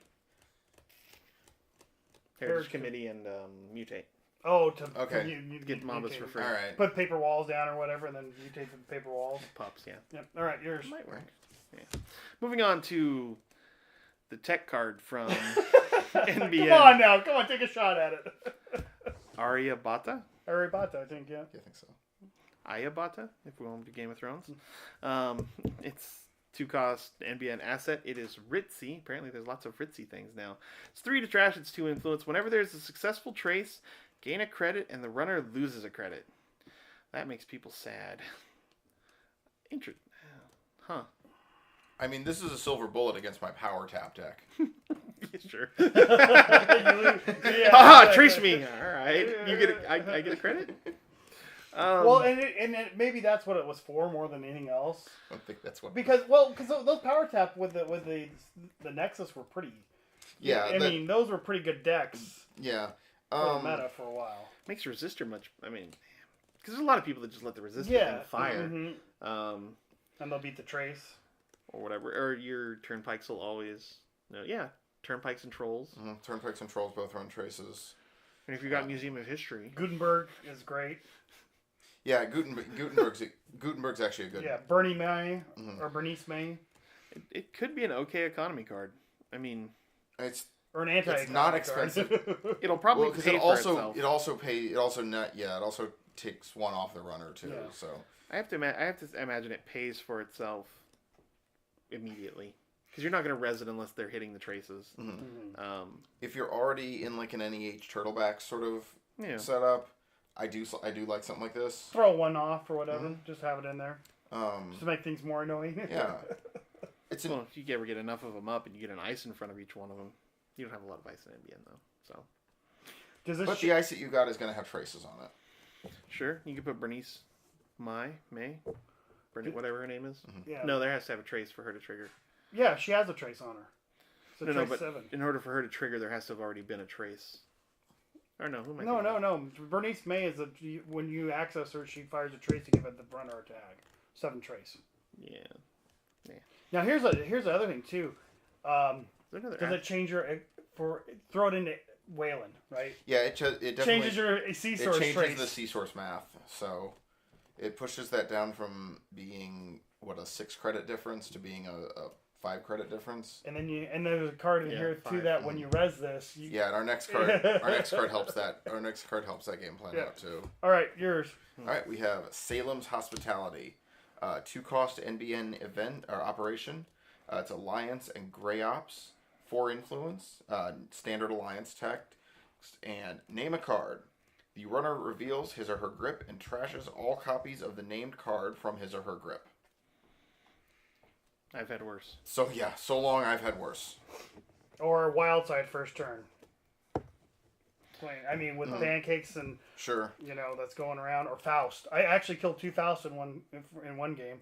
Heritage Committee and Mutate. Oh, you get Mambas for free. All right. Put paper walls down or whatever, and then mutate the paper walls. Pups, yeah. Yep. All right, yours. Might work. Yeah. Moving on to the tech card from NBN. Come on, take a shot at it. Aryabhata? Aryabhata, I think, yeah. I think so. Ayabhata, if we're going to Game of Thrones. It's 2-cost NBN asset. It is ritzy. Apparently there's lots of ritzy things now. It's 3 to trash, it's 2 influence. Whenever there's a successful trace, gain a credit and the runner loses a credit. That makes people sad. Interesting. Huh. I mean, this is a silver bullet against my power tap deck. Sure. Yeah, Haha, trace me. All right. You get I get a credit? Well, maybe that's what it was for more than anything else. I don't think that's what. Because those power tap with the Nexus were pretty. Yeah, I mean those were pretty good decks. Yeah. For the meta for a while. Makes resistor much. I mean, because there's a lot of people that just let the resistor thing fire. Mm-hmm. And they'll beat the trace or whatever. Or your turnpikes will always. No, yeah, turnpikes and trolls. Mm-hmm. Turnpikes and trolls both run traces. And if you got Museum of History, Gutenberg is great. Yeah, Gutenberg's actually a good. Yeah, Bernie May or Bernice May. It could be an okay economy card. I mean, it's or an anti. It's not expensive. It'll probably pay it for itself. It also takes one off the runner too. Yeah. So I have to imagine it pays for itself immediately. Because you're not going to res it unless they're hitting the traces. Mm-hmm. If you're already in like an NEH Turtleback sort of setup, I do like something like this. Throw one off or whatever. Just have it in there. Just to make things more annoying. Yeah. If you ever get enough of them up and you get an ice in front of each one of them, you don't have a lot of ice in NBN though. So. But the ice that you got is going to have traces on it. Sure, you can put Bernice May, whatever her name is. Mm-hmm. Yeah. No, there has to have a trace for her to trigger. Yeah, she has a trace on her. So trace but 7. In order for her to trigger, there has to have already been a trace. Or no, who am I No. Bernice May is when you access her, she fires a trace to give it the runner a tag. 7 trace. Yeah. Now here's the other thing too. Does it change your throw it into Wayland, right? Yeah, it definitely changes your C-source. It changes the C-source math, so it pushes that down from being a 6 credit difference to being a 5 credit difference. And then there's a card in here too that when you res this. And our next card helps that. Our next card helps that game plan out too. All right, yours. All right, we have Salem's Hospitality, 2-cost NBN event or operation. It's Alliance and Grey Ops, 4 influence, standard Alliance text, and name a card. The runner reveals his or her grip and trashes all copies of the named card from his or her grip. I've had worse. So long I've had worse. Or Wild Side first turn. I mean, with pancakes and that's going around, or Faust. I actually killed 2 Faust in one game.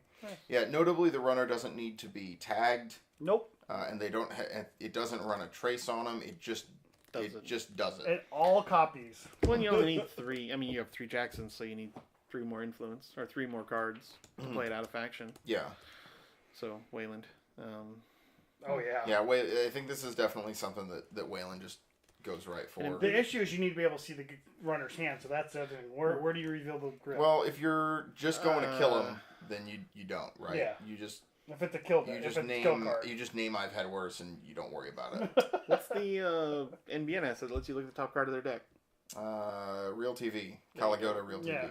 Yeah, notably the runner doesn't need to be tagged. Nope. And they don't. It doesn't run a trace on them. It just does it. And all copies. Well, you only need 3. I mean, you have 3 Jacksons, so you need 3 more influence or 3 more cards to play it out of faction. Yeah. So Wayland. Oh yeah. Yeah, I think this is definitely something that Wayland just goes right for. And the issue is you need to be able to see the runner's hand, so that's the other thing. Where do you reveal the grip? Well, if you're just going to kill him, then you don't, right? Yeah. You just if it's a kill, you just name I've had worse, and you don't worry about it. What's the NBN asset that lets you look at the top card of their deck? Real TV, Caligoda Real TV. Yeah.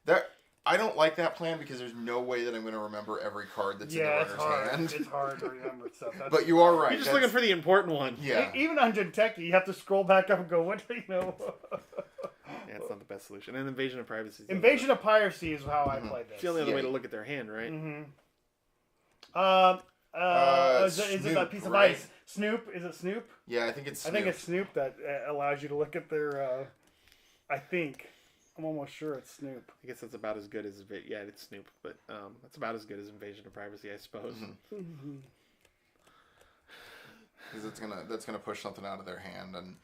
That. I don't like that plan because there's no way that I'm going to remember every card that's in the runner's hand. It's hard to remember stuff. But you are right. You're just looking for the important one. Yeah. Even on Genteki, you have to scroll back up and go, what do you know? Yeah, it's not the best solution. And Invasion of Privacy. Invasion of Piracy is how I played this. It's the only other way to look at their hand, right? Is it that piece of ice? Snoop? Is it Snoop? Yeah, I think it's Snoop. I think it's Snoop that allows you to look at their, I think. I'm almost sure it's Snoop. I guess that's about as good as it's Snoop, but that's about as good as Invasion of Privacy, I suppose. Because that's gonna push something out of their hand, and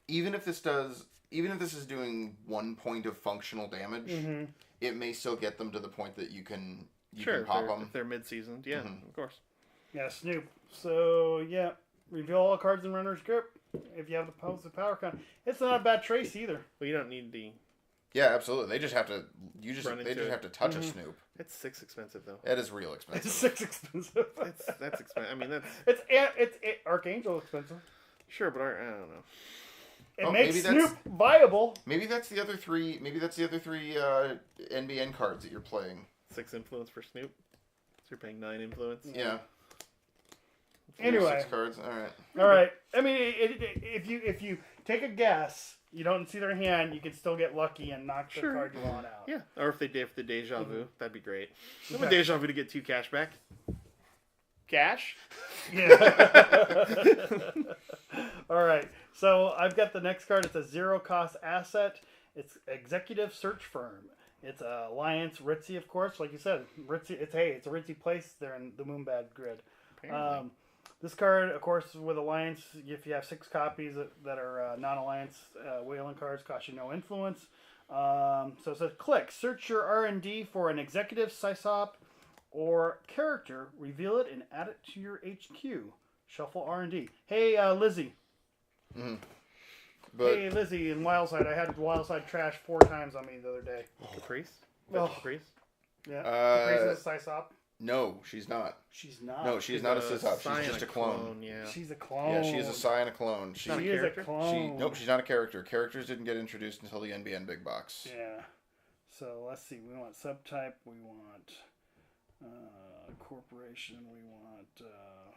even if this is doing 1 point of functional damage, it may still get them to the point that you can pop them if they're mid-seasoned. Yeah, of course. Yeah, Snoop. So yeah, reveal all cards in runner's grip. If you have the power count, it's not a bad trace either. Well, you don't need the. Yeah, absolutely. They just have to. They just have to touch a Snoop. It's 6 expensive though. That is real expensive. It's 6 expensive. That's expensive. I mean, that's. It's Archangel expensive. Sure, but I don't know. It makes Snoop viable. Maybe that's the other 3. Maybe that's the other 3 NBN cards that you're playing. 6 influence for Snoop. So you're paying 9 influence. Yeah. Anyway, 6 cards. All right. All right. I mean, if you take a guess you don't see their hand, you can still get lucky and knock the card you want out. Yeah, or if the deja vu, that'd be great. I'm a Okay. deja vu to get 2 cash back. Cash? Yeah. All right. So I've got the next card. It's a 0-cost asset. It's Executive Search Firm. It's Alliance Ritzy, of course. Like you said, Ritzy. It's a Ritzy place. They're in the Mumbad grid. This card, of course, with Alliance, if you have 6 copies that are non-Alliance Wayland cards, cost you no influence. So it says, click, search your R&D for an Executive Sysop or character, reveal it, and add it to your HQ. Shuffle R&D. Hey, Lizzie. But Hey, Lizzie, in Wildside, I had Wildside trash 4 times on me the other day. Caprice? Oh. Caprice? Yeah. Caprice is a Sysop. no, she's not. She's not. No, she's not a Sysop. Sign She's just a clone. Yeah. She's a clone. Yeah, she is a Psy and a clone. She Not a is a character? clone. Nope, she's not a character. Characters didn't get introduced until the NBN big box. Yeah. So let's see. We want subtype. We want corporation. We want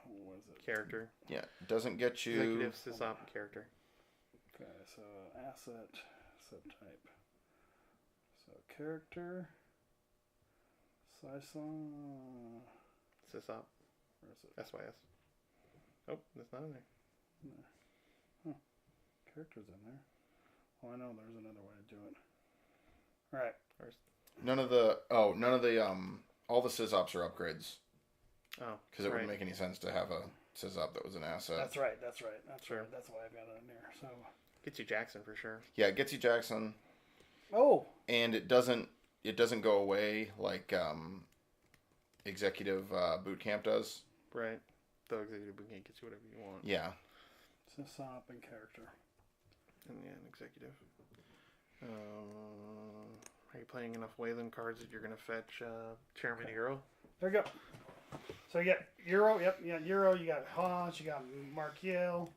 what was it? Character. Yeah, doesn't get you. Executive Sysop character. Okay. So asset, subtype. So character. Sison. Sysop. Where is it? SYS. Oh, that's not in there. Character's in there. Well, I know there's another way to do it. All right. None of the all the Sysops are upgrades Oh, because it wouldn't make any sense to have a Sysop that was an asset. That's right. That's right. Sure. That's why I've got it in there. So. Gets you Jackson for sure. Yeah, it gets you Jackson, Oh. and it doesn't go away like Executive Boot Camp does. Right. The executive boot camp gets you whatever you want. Yeah. Sysop and character. And yeah, an executive. Are you playing enough Wayland cards that you're going to fetch Chairman Hero? There you go. So you got Euro. Yep. You got Euro. You got Haas. You got Markiel.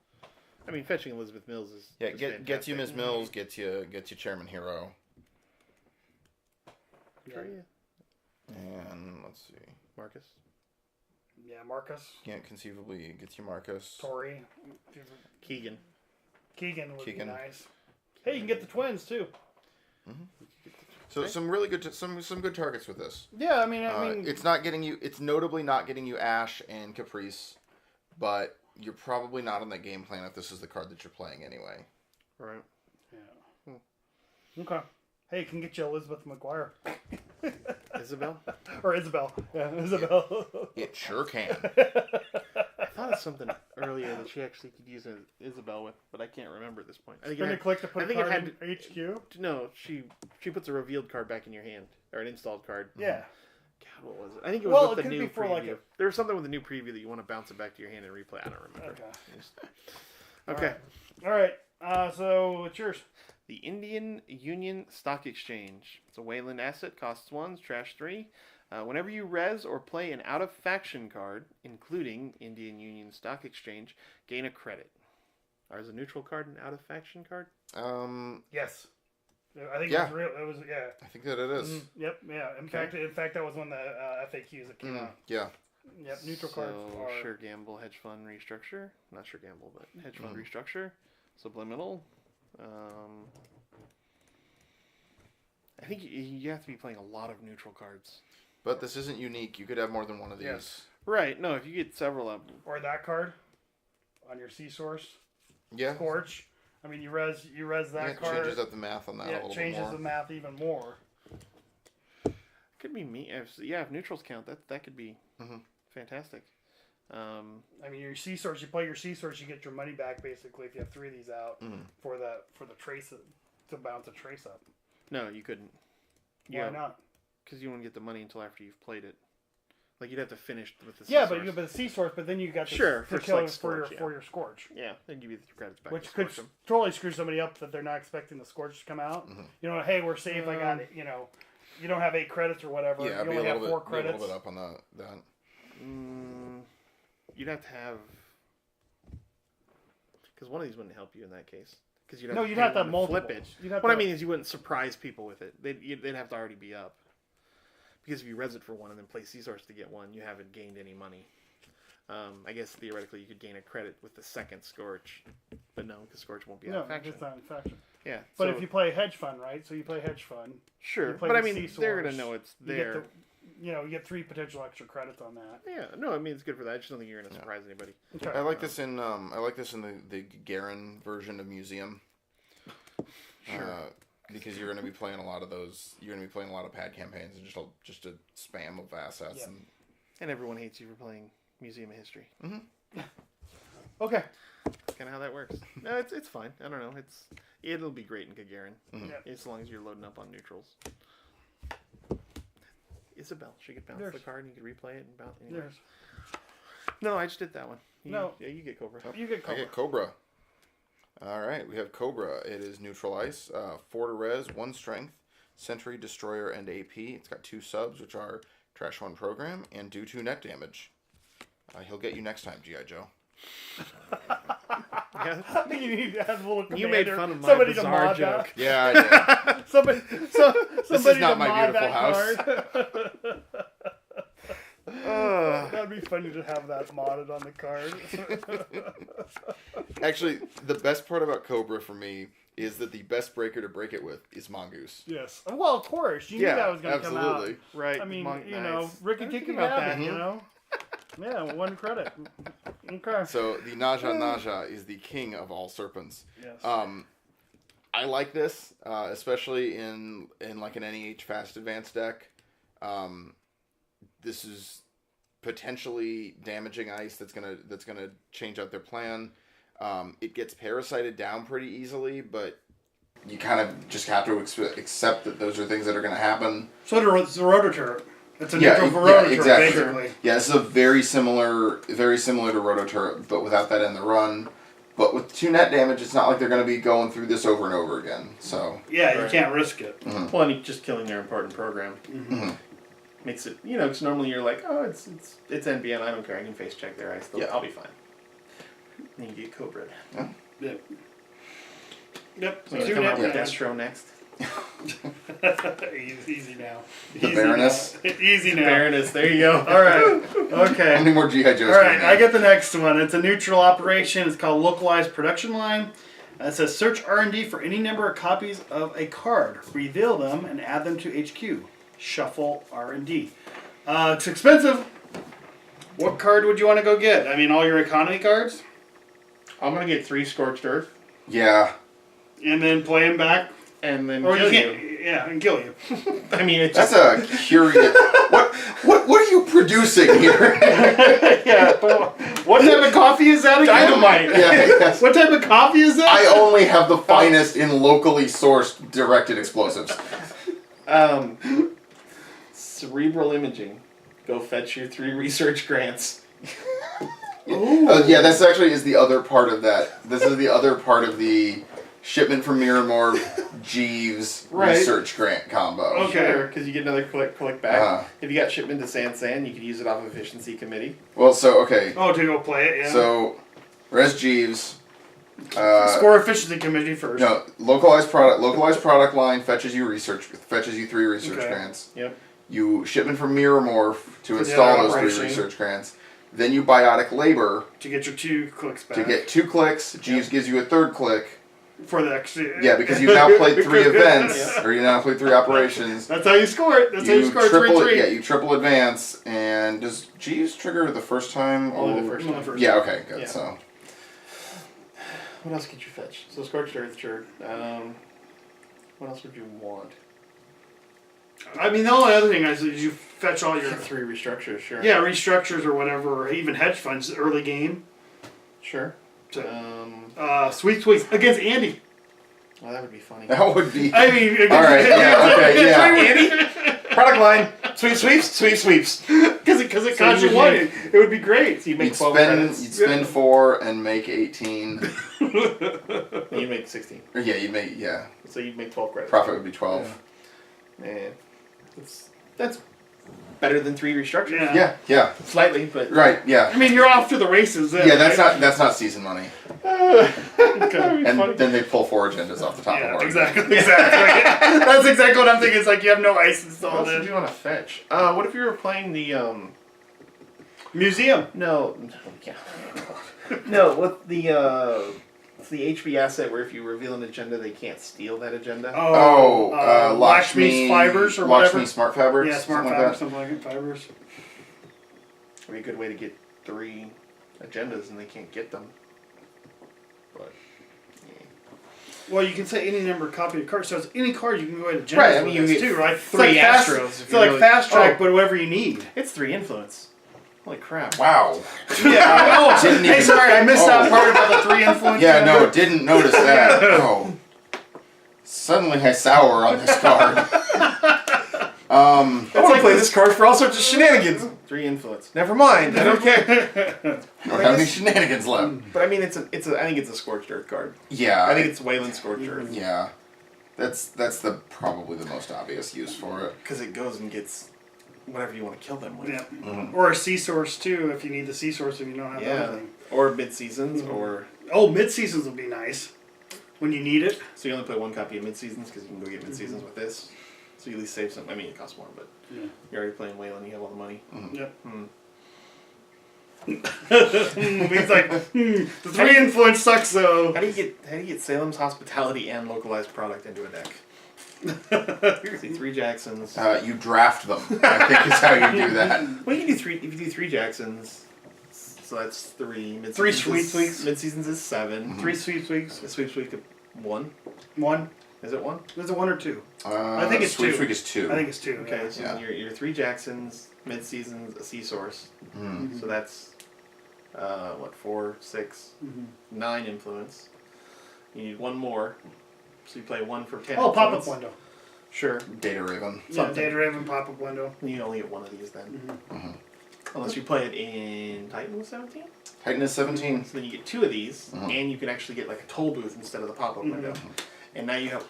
I mean, fetching Elizabeth Mills is Gets you fantastic. Ms. Mills, gets you Chairman Hero, Sure, yeah. and let's see. Marcus. Yeah, Marcus. Can't conceivably gets you Marcus. Tori. Keegan. Keegan would Keegan. be nice. Hey, you can get the twins too. So some really good some good targets with this. Yeah, I mean, It's not getting you. It's notably not getting you Ash and Caprice, but you're probably not on that game plan if this is the card that you're playing anyway. Right. yeah. Okay. Hey, it can get you Elizabeth McGuire Isabel? or Isabel. Yeah, Isabel. It sure can. I thought of something earlier that she actually could use Isabel with, but I can't remember at this point. I think Spin a click to put I a think it card had in HQ. No, she puts a revealed card back in your hand, or an installed card. Yeah. God, what was it? I think it was Well, with it the could new be for, preview. like, There was something with the new preview that you want to bounce it back to your hand and replay. I don't remember. Okay. Okay. All right. So it's yours. The Indian Union Stock Exchange. It's a Wayland asset, costs 1, trash 3. Whenever you res or play an out-of-faction card, including Indian Union Stock Exchange, gain a credit. Or is a neutral card an out-of-faction card? Yes. I think Yeah. it was real. It was I think that it is. Yep. Yeah. In fact, that was one of the FAQs that came out. Yeah. Yep. Neutral cards So, are. Sure Gamble, Hedge Fund Restructure. Not Sure Gamble, but Hedge Fund Restructure. Subliminal. I think you have to be playing a lot of neutral cards. But this isn't unique. You could have more than one of these. Yes. Right. No, if you get several of them. Or that card on your C source. Yeah. Scorch. I mean, you res that It card. changes up the math on that a Yeah, little it bit changes more. the math even more. Could be me. If neutrals count, that could be fantastic. I mean, your C source. You play your C source, you get your money back basically if you have 3 of these out for the trace to bounce a trace up. No, you couldn't. Why not? Because you wouldn't get the money until after you've played it. Like you'd have to finish with the Yeah, C-source. but you the C source, but then you got Sure, to for kill like for your Scorch, yeah. for your Scorch. Yeah, they'd give you the credits back. Which to could Scorch 'em. totally screw somebody up that they're not expecting the Scorch to come out. You know, hey, we're safe. I got it. You know, you don't have 8 credits or whatever. Yeah, you be only have 4 be a credits. little bit up on that. You'd have to have, because one of these wouldn't help you in that case. Because you'd have No, to you'd pay have to one have multiple. flip it. You'd have What to- I mean is you wouldn't surprise people with it. They'd have to already be up. Because if you res it for 1 and then play C-Source to get 1, you haven't gained any money. I guess theoretically you could gain a credit with the second Scorch. But no, because Scorch won't be out No, of faction. it's not in faction. Yeah. But if you play hedge fund, right? So you play hedge fund. Sure, play but I the mean, Sea they're Source, gonna know it's You there. get you get 3 potential extra credits on that. Yeah, no, I mean it's good for that. I just don't think you're gonna surprise anybody. Okay. I like this in the Garen version of Museum. Sure. Because you're going to be playing a lot of those. You're going to be playing a lot of pad campaigns and just a spam of assets. Yep. And everyone hates you for playing Museum of History. Mm-hmm. Okay. That's kind of how that works. No, it's fine. I don't know. It'll be great in Gagarin. Mm-hmm. Yep. As long as you're loading up on neutrals. Isabel, she could bounce the card and you could replay it and bounce anywhere. No, I just did that one. Yeah, you get Cobra. You get Cobra. I get Cobra. All right, we have Cobra. It is neutral ice, 4 to res, 1 strength, Sentry, Destroyer, and AP. It's got 2 subs, which are Trash 1 Program, and do 2 net damage. He'll get you next time, G.I. Joe. Yeah. I think you need to have a little commander. You made fun of my somebody bizarre to mod joke. That. Yeah, I did. somebody This is not to my mod beautiful that house. Card. That'd be funny to have that modded on the card. Actually, the best part about Cobra for me is that the best breaker to break it with is Mongoose. Yes. Well, of course. You knew that was going to come out. absolutely. Right. I mean, nice. Ricky I was Tikki thinking about Rabbit, that. Yeah, 1 credit. Okay. So the Naja is the king of all serpents. Yes. I like this, especially in like an NEH Fast Advanced deck. This is potentially damaging ice that's gonna change out their plan. It gets parasited down pretty easily, but you kind of just have to accept that those are things that are going to happen. So it's a Rototurret. It's a neutral for Rototurret, exactly. basically. Yeah, this is a very similar to Rototurret, but without that in the run. But with 2 net damage, it's not like they're going to be going through this over and over again. So Yeah, you Right. can't risk it. Mm-hmm. Well, and just killing their important program Mm-hmm. makes it, because normally you're like, oh, it's NBN, I don't care, I can face check their ice, I'll be fine. And you get Cobra. Yeah. Yep. So you come out with Destro next. Easy now. The Baroness. Easy now. Baroness, there you go. All right. Okay. How many more G.I. Joes? All right, I get the next one. It's a neutral operation. It's called Localized Production Line. It says search R&D for any number of copies of a card. Reveal them and add them to HQ. Shuffle R&D. It's expensive. What card would you want to go get? I mean, all your economy cards? I'm going to get 3 Scorched Earth. Yeah. And then play them back? And then Or kill you can't, yeah, and kill you. I mean, it's That's a curious... What are you producing here? Yeah. What type of coffee is that again? Dynamite. Yeah, yes. What type of coffee is that? I only have the finest in locally sourced directed explosives. Cerebral imaging. Go fetch your 3 research grants. Yeah, that's actually is the other part of that. This is the other part of the shipment from Miramore Jeeves Right. research grant combo. Okay. Sure, because you get another click back. Uh-huh. If you got shipment to San, you could use it off efficiency committee. Well, so okay. Oh, to go play it, yeah. So, Res Jeeves. Score efficiency committee first. No, localized product line fetches you 3 research Okay. grants. Yep. You shipment from Miramore to the install those 3 operation. research grants. Then you biotic labor To get your 2 clicks back. to get 2 clicks. Jeeves gives you a 3rd click. For the extra. Yeah, because you've now played 3 events, or you now played 3 operations. That's how you score it. That's how you score triple 3-3. Yeah, you triple advance. And does Jeeves trigger the first time? Only the or- first Only time. the first Yeah, okay, good. Yeah. So, What else could you fetch? So Scorched Earth, sure. What else would you want? I mean, the only other thing is you fetch all your 3 restructures, sure. restructures or whatever, or even hedge funds early game. Sure. To, sweep sweeps against Andy. Well, that would be funny. that would be. I mean, against, All right, yeah, okay, yeah. Andy, product line, sweeps. Because it So costs you you 1. make- It would be great. So you make You'd 12 spend, credits. you'd spend 4 and make 18. And you make 16. Or yeah, you'd make, yeah. So you make 12 credits. Profit would be 12. Man, that's better than 3 restructures. Yeah. Yeah, Slightly, but right, I yeah. mean, you're off to the races then. Yeah, that's right? not season money. Okay. And then they pull 4 agendas off the top of Yeah, it. exactly. That's exactly what I'm thinking. It's like you have no ice what installed else did in. you want to fetch? What if you were playing the Museum. No, yeah. No, with the It's the HB asset where if you reveal an agenda, they can't steal that agenda. Lakshmi's fibers or whatever. Lakshmi Smart Fabrics. Yeah, smart fabrics, something like it. Fibers. Would be a good way to get 3 agendas and they can't get them. But well, you can say any number of copy of cards. So it's any card you can go ahead and right. generate. I mean, you get too, right? 3 Astros. It's like fast track, but whatever you need. It's 3 influence. Holy crap! Wow. Yeah. Hey, sorry, I missed that part about the 3 influence. Yeah, no, didn't notice that. Oh. Suddenly I sour on this card. I want to play this card for all sorts of shenanigans. 3 influence. Never mind. I don't care. I don't have any shenanigans left. But I mean, I think it's a Scorched Earth card. Yeah. I think it's Wayland Scorched Earth. Yeah. That's probably the most obvious use for it. Because it goes and gets whatever you want to kill them with. Yeah. Mm-hmm. Or a sea source too, if you need the sea source if you don't have anything. Or mid seasons, or mid seasons would be nice when you need it. So you only play 1 copy of mid seasons because you can go get mid seasons with this. So you at least save some. I mean, it costs more, but you're already playing Wayland. You have all the money. Yep. He's like, the 3 influence sucks though. How do you get Salem's Hospitality and localized product into a deck? See 3 Jacksons. You draft them. I think is how you do that. Well, you can do 3. If you do 3 Jacksons, so that's 3. 3 sweep weeks. Mid seasons is 7. 3 sweep weeks. The sweep week 1. 1. Is it 1? Is it 1 or 2? I think it's 2. Sweep week is 2. I think it's 2. Okay, so your 3 Jacksons, mid seasons, a sea source. Mm-hmm. So that's 4, 6, 9 influence. You need 1 more. So you play 1 for 10. Oh, pop up window. Sure. Data Raven. Yeah, Data Raven pop up window. You only get 1 of these then. Unless you play it in Titan 17. Titan is 17. So then you get 2 of these, and you can actually get like a toll booth instead of the pop up window. And now you have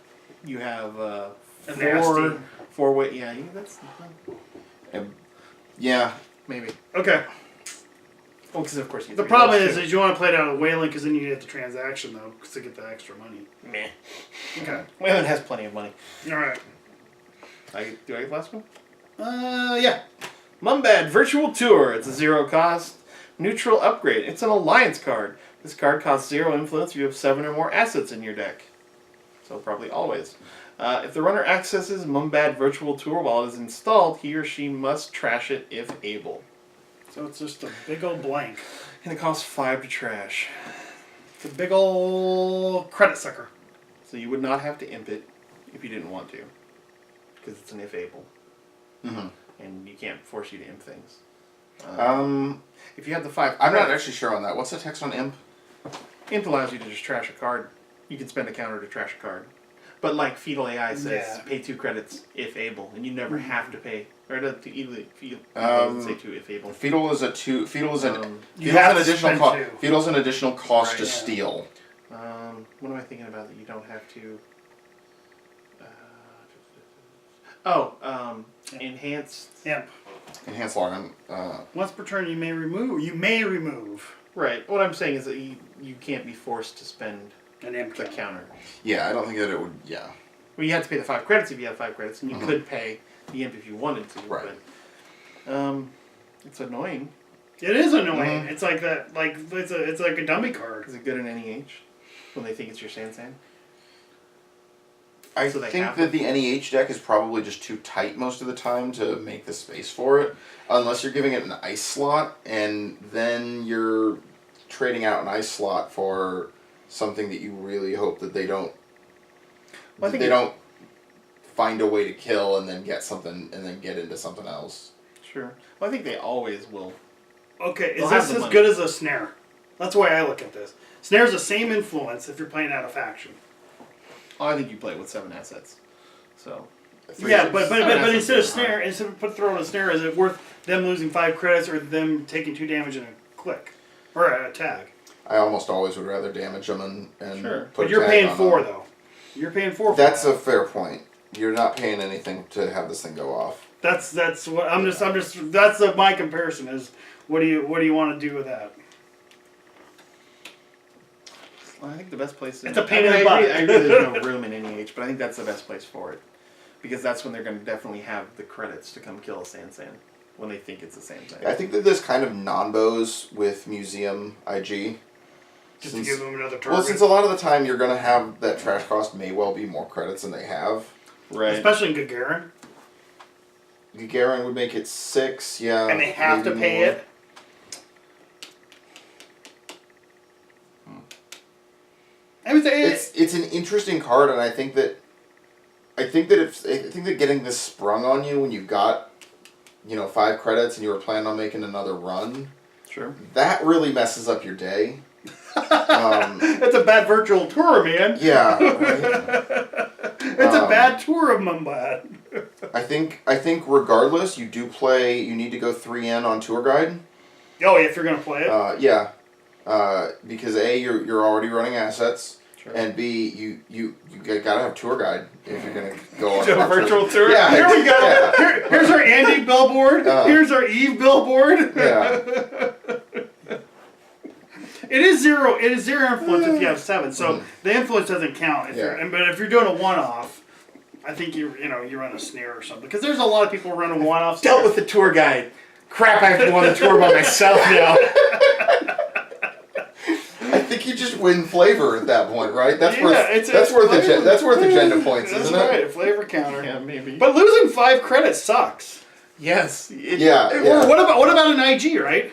4 way. Yeah, that's. Yeah. Maybe. Okay. Well, because of course the problem is you want to play it out of Wayland because then you get the transaction though to get the extra money. Meh. Okay. Wayland has plenty of money. All right. Do I get the last one? Yeah. Mumbad Virtual Tour. It's a 0 cost neutral upgrade. It's an alliance card. This card costs 0 influence if you have 7 or more assets in your deck. So probably always. If the runner accesses Mumbad Virtual Tour while it is installed, he or she must trash it if able. So it's just a big old blank. And it costs 5 to trash. It's a big old credit sucker. So you would not have to imp it if you didn't want to. Because it's an if able. And you can't force you to imp things. If you have the 5 I'm not actually sure on that. What's the text on imp? Imp allows you to just trash a card. You can spend a counter to trash a card. But like Fetal AI says, pay 2 credits if able. And you never have to pay. Or it doesn't say 2 if able. Fetal is a 2. Fetal is an additional cost. Fetal's an additional cost to steal. What am I thinking about that you don't have to? Enhanced. Imp. Enhanced login. Once per turn, you may remove. Right. What I'm saying is that you can't be forced to spend an imp the counter. Yeah, I don't think that it would. Yeah. Well, you have to pay the 5 credits if you have 5 credits, and you could pay the imp if you wanted to. Right. But, it's annoying. It is annoying. It's like that. Like it's like a dummy card. Is it good in NEH when they think it's your Sansan? I think that the NEH deck is probably just too tight most of the time to make the space for it. Unless you're giving it an ice slot, and then you're trading out an ice slot for something that you really hope that they don't. Well, they don't find a way to kill and then get something and then get into something else. Sure. Well, I think they always will. Okay, is this as good as a snare? That's the way I look at this. Snare's the same influence if you're playing out of faction. Oh, I think you play with 7 assets. So. Yeah, but instead of throwing a snare, is it worth them losing 5 credits or them taking 2 damage in a click or a tag? I almost always would rather damage them and sure. Put but you're paying 4 though. You're paying 4. That's a fair point. You're not paying anything to have this thing go off. That's what I'm just that's my comparison is what do you want to do with that? Well, I think the best place. It's a pain in the butt. I agree there's no room in NEH, but I think that's the best place for it, because that's when they're going to definitely have the credits to come kill a Sansan when they think it's a Sansan. I think that this kind of non-bows with Museum IG. Just to give them another target. Well, since a lot of the time you're going to have that trash cost may well be more credits than they have. Right. Especially in Gagarin. Gagarin would make it 6, yeah. And they have to pay more. it. It's an interesting card, and I think that getting this sprung on you when you got 5 credits and you were planning on making another run, Sure. that really messes up your day. That's a bad virtual tour, man. Yeah. Right? It's a bad tour of Mumbad. I think regardless, you need to go 3N on tour guide. Oh, if you're gonna play it. Yeah. Because A, you're already running assets, Sure. and B, you gotta have tour guide if you're gonna go on A virtual tour? Yeah. Here we go. Yeah. Here's our Andy billboard. Here's our Eve billboard. Yeah. It is zero influence if you have 7, so the influence doesn't count. But if you're doing a one-off, I think you run a snare or something, because there's a lot of people running one-offs. Dealt with the tour guide. Crap, I have to go on the tour by myself now. I think you just win flavor at that point, right? That's it's worth flavor. that's worth agenda points, That's isn't right, it? a flavor counter. Yeah, maybe. But losing 5 credits sucks. Yes. Or what about an IG, right?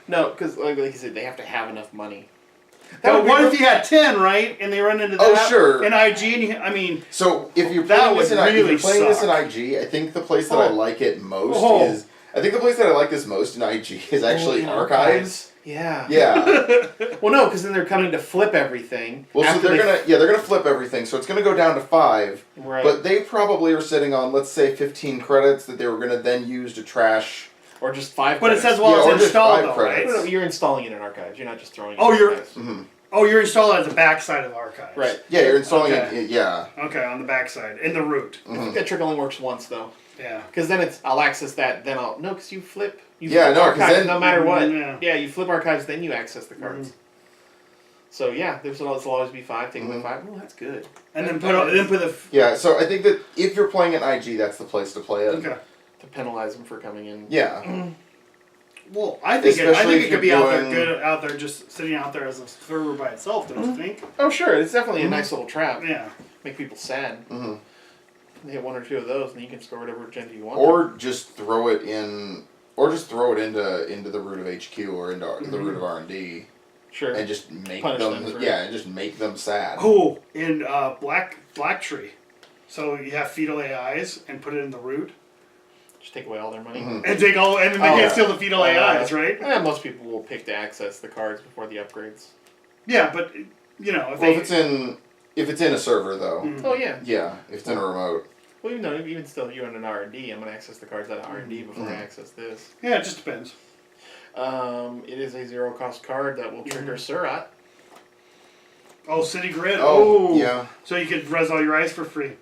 No, because like you said, they have to have enough money. But what if you had 10, right, and they run into that? Oh, sure. In IG, and So if you're That playing, would this in, really if you're playing this in suck. IG, I think the place that I like it most Oh. is. I think the place that I like this most in IG is actually in archives. Yeah. Yeah. Well, no, because then they're coming to flip everything. Well, so after they're gonna flip everything. So it's gonna go down to 5. Right. But they probably are sitting on, let's say, 15 credits that they were gonna then use to trash. Or just 5 But it credits. says while or it's just installed, 5 though, credits. right? No, you're installing it in archives. You're not just throwing it Oh, in you're- archives. Mm-hmm. Oh, you're installing it as the backside of the archives. Right. Yeah, you're installing Okay. it. Yeah. Okay, on the backside, in the root. I think that trick only works once, though. Yeah. Because then I'll access that, then I'll... No, because you flip. Yeah, flip no, 'cause archives then- no matter what. Yeah. You flip archives, then you access the cards. So, yeah, this will always be 5. Take away 5. Oh, that's good. And then That put the. Yeah. So I think that if you're playing an IG, that's the place to play it. Okay. To penalize them for coming in. Yeah. Well, I think Especially it if could be you're out there, doing- good out there, just sitting out there as a server by itself. Don't you think? Oh, sure. It's definitely a nice little trap. Yeah. Make people sad. Mm-hmm. You hit 1 or 2 of those, and you can score whatever agenda you want. Or just throw it in, into the root of HQ or into the root of R&D, Sure. and just make Punish them, them for it. and just make them sad. Oh, in Black Tree. So you have fetal AIs and put it in the root, Just take away all their money. Mhm. and take all, and then they Oh, can't yeah. steal the fetal AIs, right? Yeah, most people will pick to access the cards before the upgrades. Yeah, but if Well, they. if it's in a server though, Mm. Oh yeah. yeah, if it's in a remote. Well, even still, you in an R&D, I'm gonna access the cards out of R&D before I access this. Yeah, it just depends. It is a 0 cost card that will trigger Surat. Oh, City Grid. Oh, yeah. So you could res all your ice for free.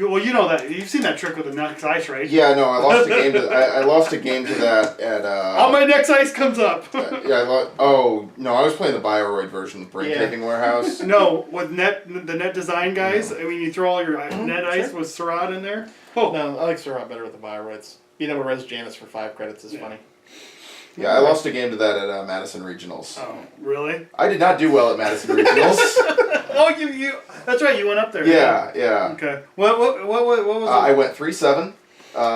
Well, you know that. You've seen that trick with the next ice, right? Yeah, no, I lost a game to I lost a game to that at. All my next ice comes up. Yeah, I lost. Oh no, I was playing the Bioroid version of Brain Yeah. Taping Warehouse. No, with the net design guys. I mean, you throw all your net ice with Surratt in there. Oh, No, I like Surat better with the Bioroids. Being able to res Janice for 5 credits is funny. Yeah, I lost a game to that at Madison Regionals. Oh, really? I did not do well at Madison Regionals. Oh, you. That's right. You went up there. Yeah, yeah. Okay. What was I it? went 3-7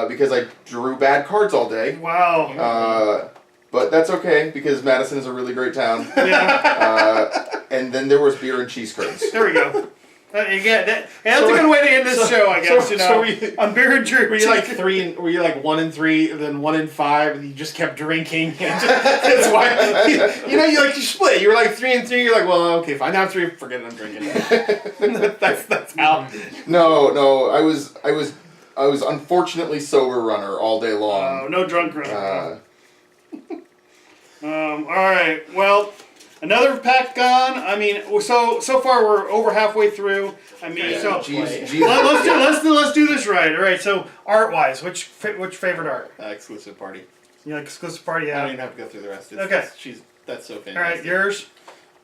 because I drew bad cards all day. Wow. But that's okay because Madison is a really great town. Yeah. And then there was beer and cheese curds. There we go. Again, that's a good way to end this show, I guess. On beer and drink. Were you like 1 and 3, and then 1 and 5, and you just kept drinking? That's why you split. You were like 3 and 3. You're like, well, okay, fine. Now 3. Forget it. I'm drinking. that's how. No. I was unfortunately sober runner all day long. No drunk runner. All right. Well, another pack gone. I mean, so far we're over halfway through. I mean, Yeah, so geez. let's do this right. All right. So art wise, which favorite art? Exclusive party. You like exclusive party? I Yeah. don't even have to go through the rest. Okay. That's so fantastic. All right. Yours.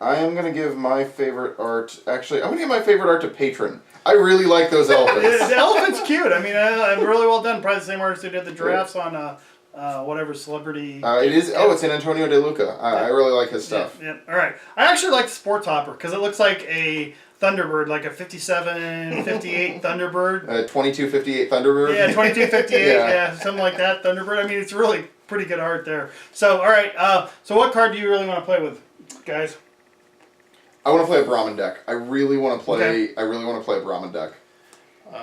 I am gonna give my favorite art. Actually, I'm gonna give my favorite art to Patron. I really like those elephants. The elephant's cute. I mean, I'm really well done. Probably the same artist who did the giraffes on whatever celebrity. It is. Oh, it's an Antonio De Luca. I really like his stuff. Yeah. All right. I actually like the Sports Hopper because it looks like a Thunderbird, like a 57, 58 Thunderbird. 2258 Thunderbird. Yeah, 2258. Yeah, something like that. Thunderbird. I mean, it's really pretty good art there. So, all right. So, what card do you really want to play with, guys? I want to play a Brahmin deck. I really want to play. Okay. I really want to play a Brahmin deck. I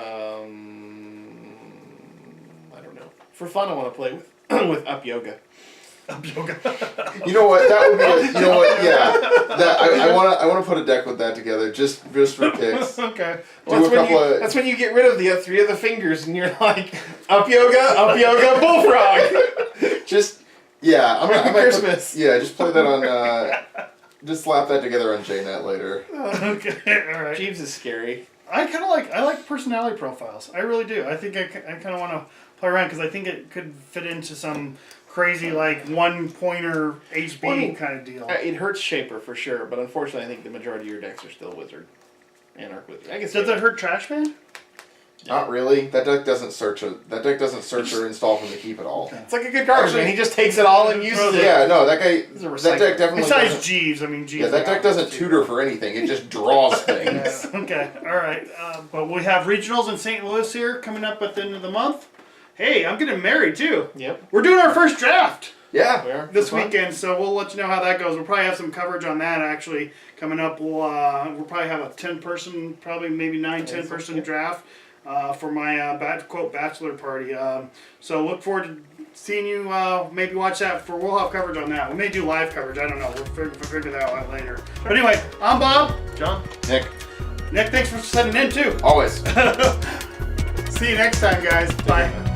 don't know. For fun, I want to play with with Up Yoga. Up Yoga. You know what? That would be. You know what? Yeah. That I want to put a deck with that together just for kicks. Okay. Well, that's when you get rid of the 3 of the fingers and you're like, Up Yoga, Bullfrog. Just yeah. I might Christmas. just play that on. Just slap that together on JNet later. Okay. All right. Jeeves is scary. I like personality profiles. I really do. I think I kind of want to play around because I think it could fit into some crazy like one pointer HB kind of deal. It hurts Shaper for sure, but unfortunately, I think the majority of your decks are still Wizard and Arc Wizard. I guess. Does it hurt Trash Man? Not really. That deck doesn't search or install from the keep at all. It's like a good card, man. He just takes it all and uses it. Yeah, no, that guy. That deck definitely. Besides Jeeves, I mean Jeeves. Yeah, that deck doesn't tutor for anything. It just draws things. Yeah, okay, all right. But we have regionals in St. Louis here coming up at the end of the month. Hey, I'm getting married too. Yep. We're doing our first draft. Yeah. This weekend, so we'll let you know how that goes. We'll probably have some coverage on that actually coming up. We'll probably have a 10-person, probably maybe 10-person draft for my quote bachelor party. So look forward to seeing you. Maybe watch that for. We'll have coverage on that. We may do live coverage. I don't know. We'll figure that out later. But anyway, I'm Bob. John. Nick, thanks for sending in too. always. See you next time, guys. Bye.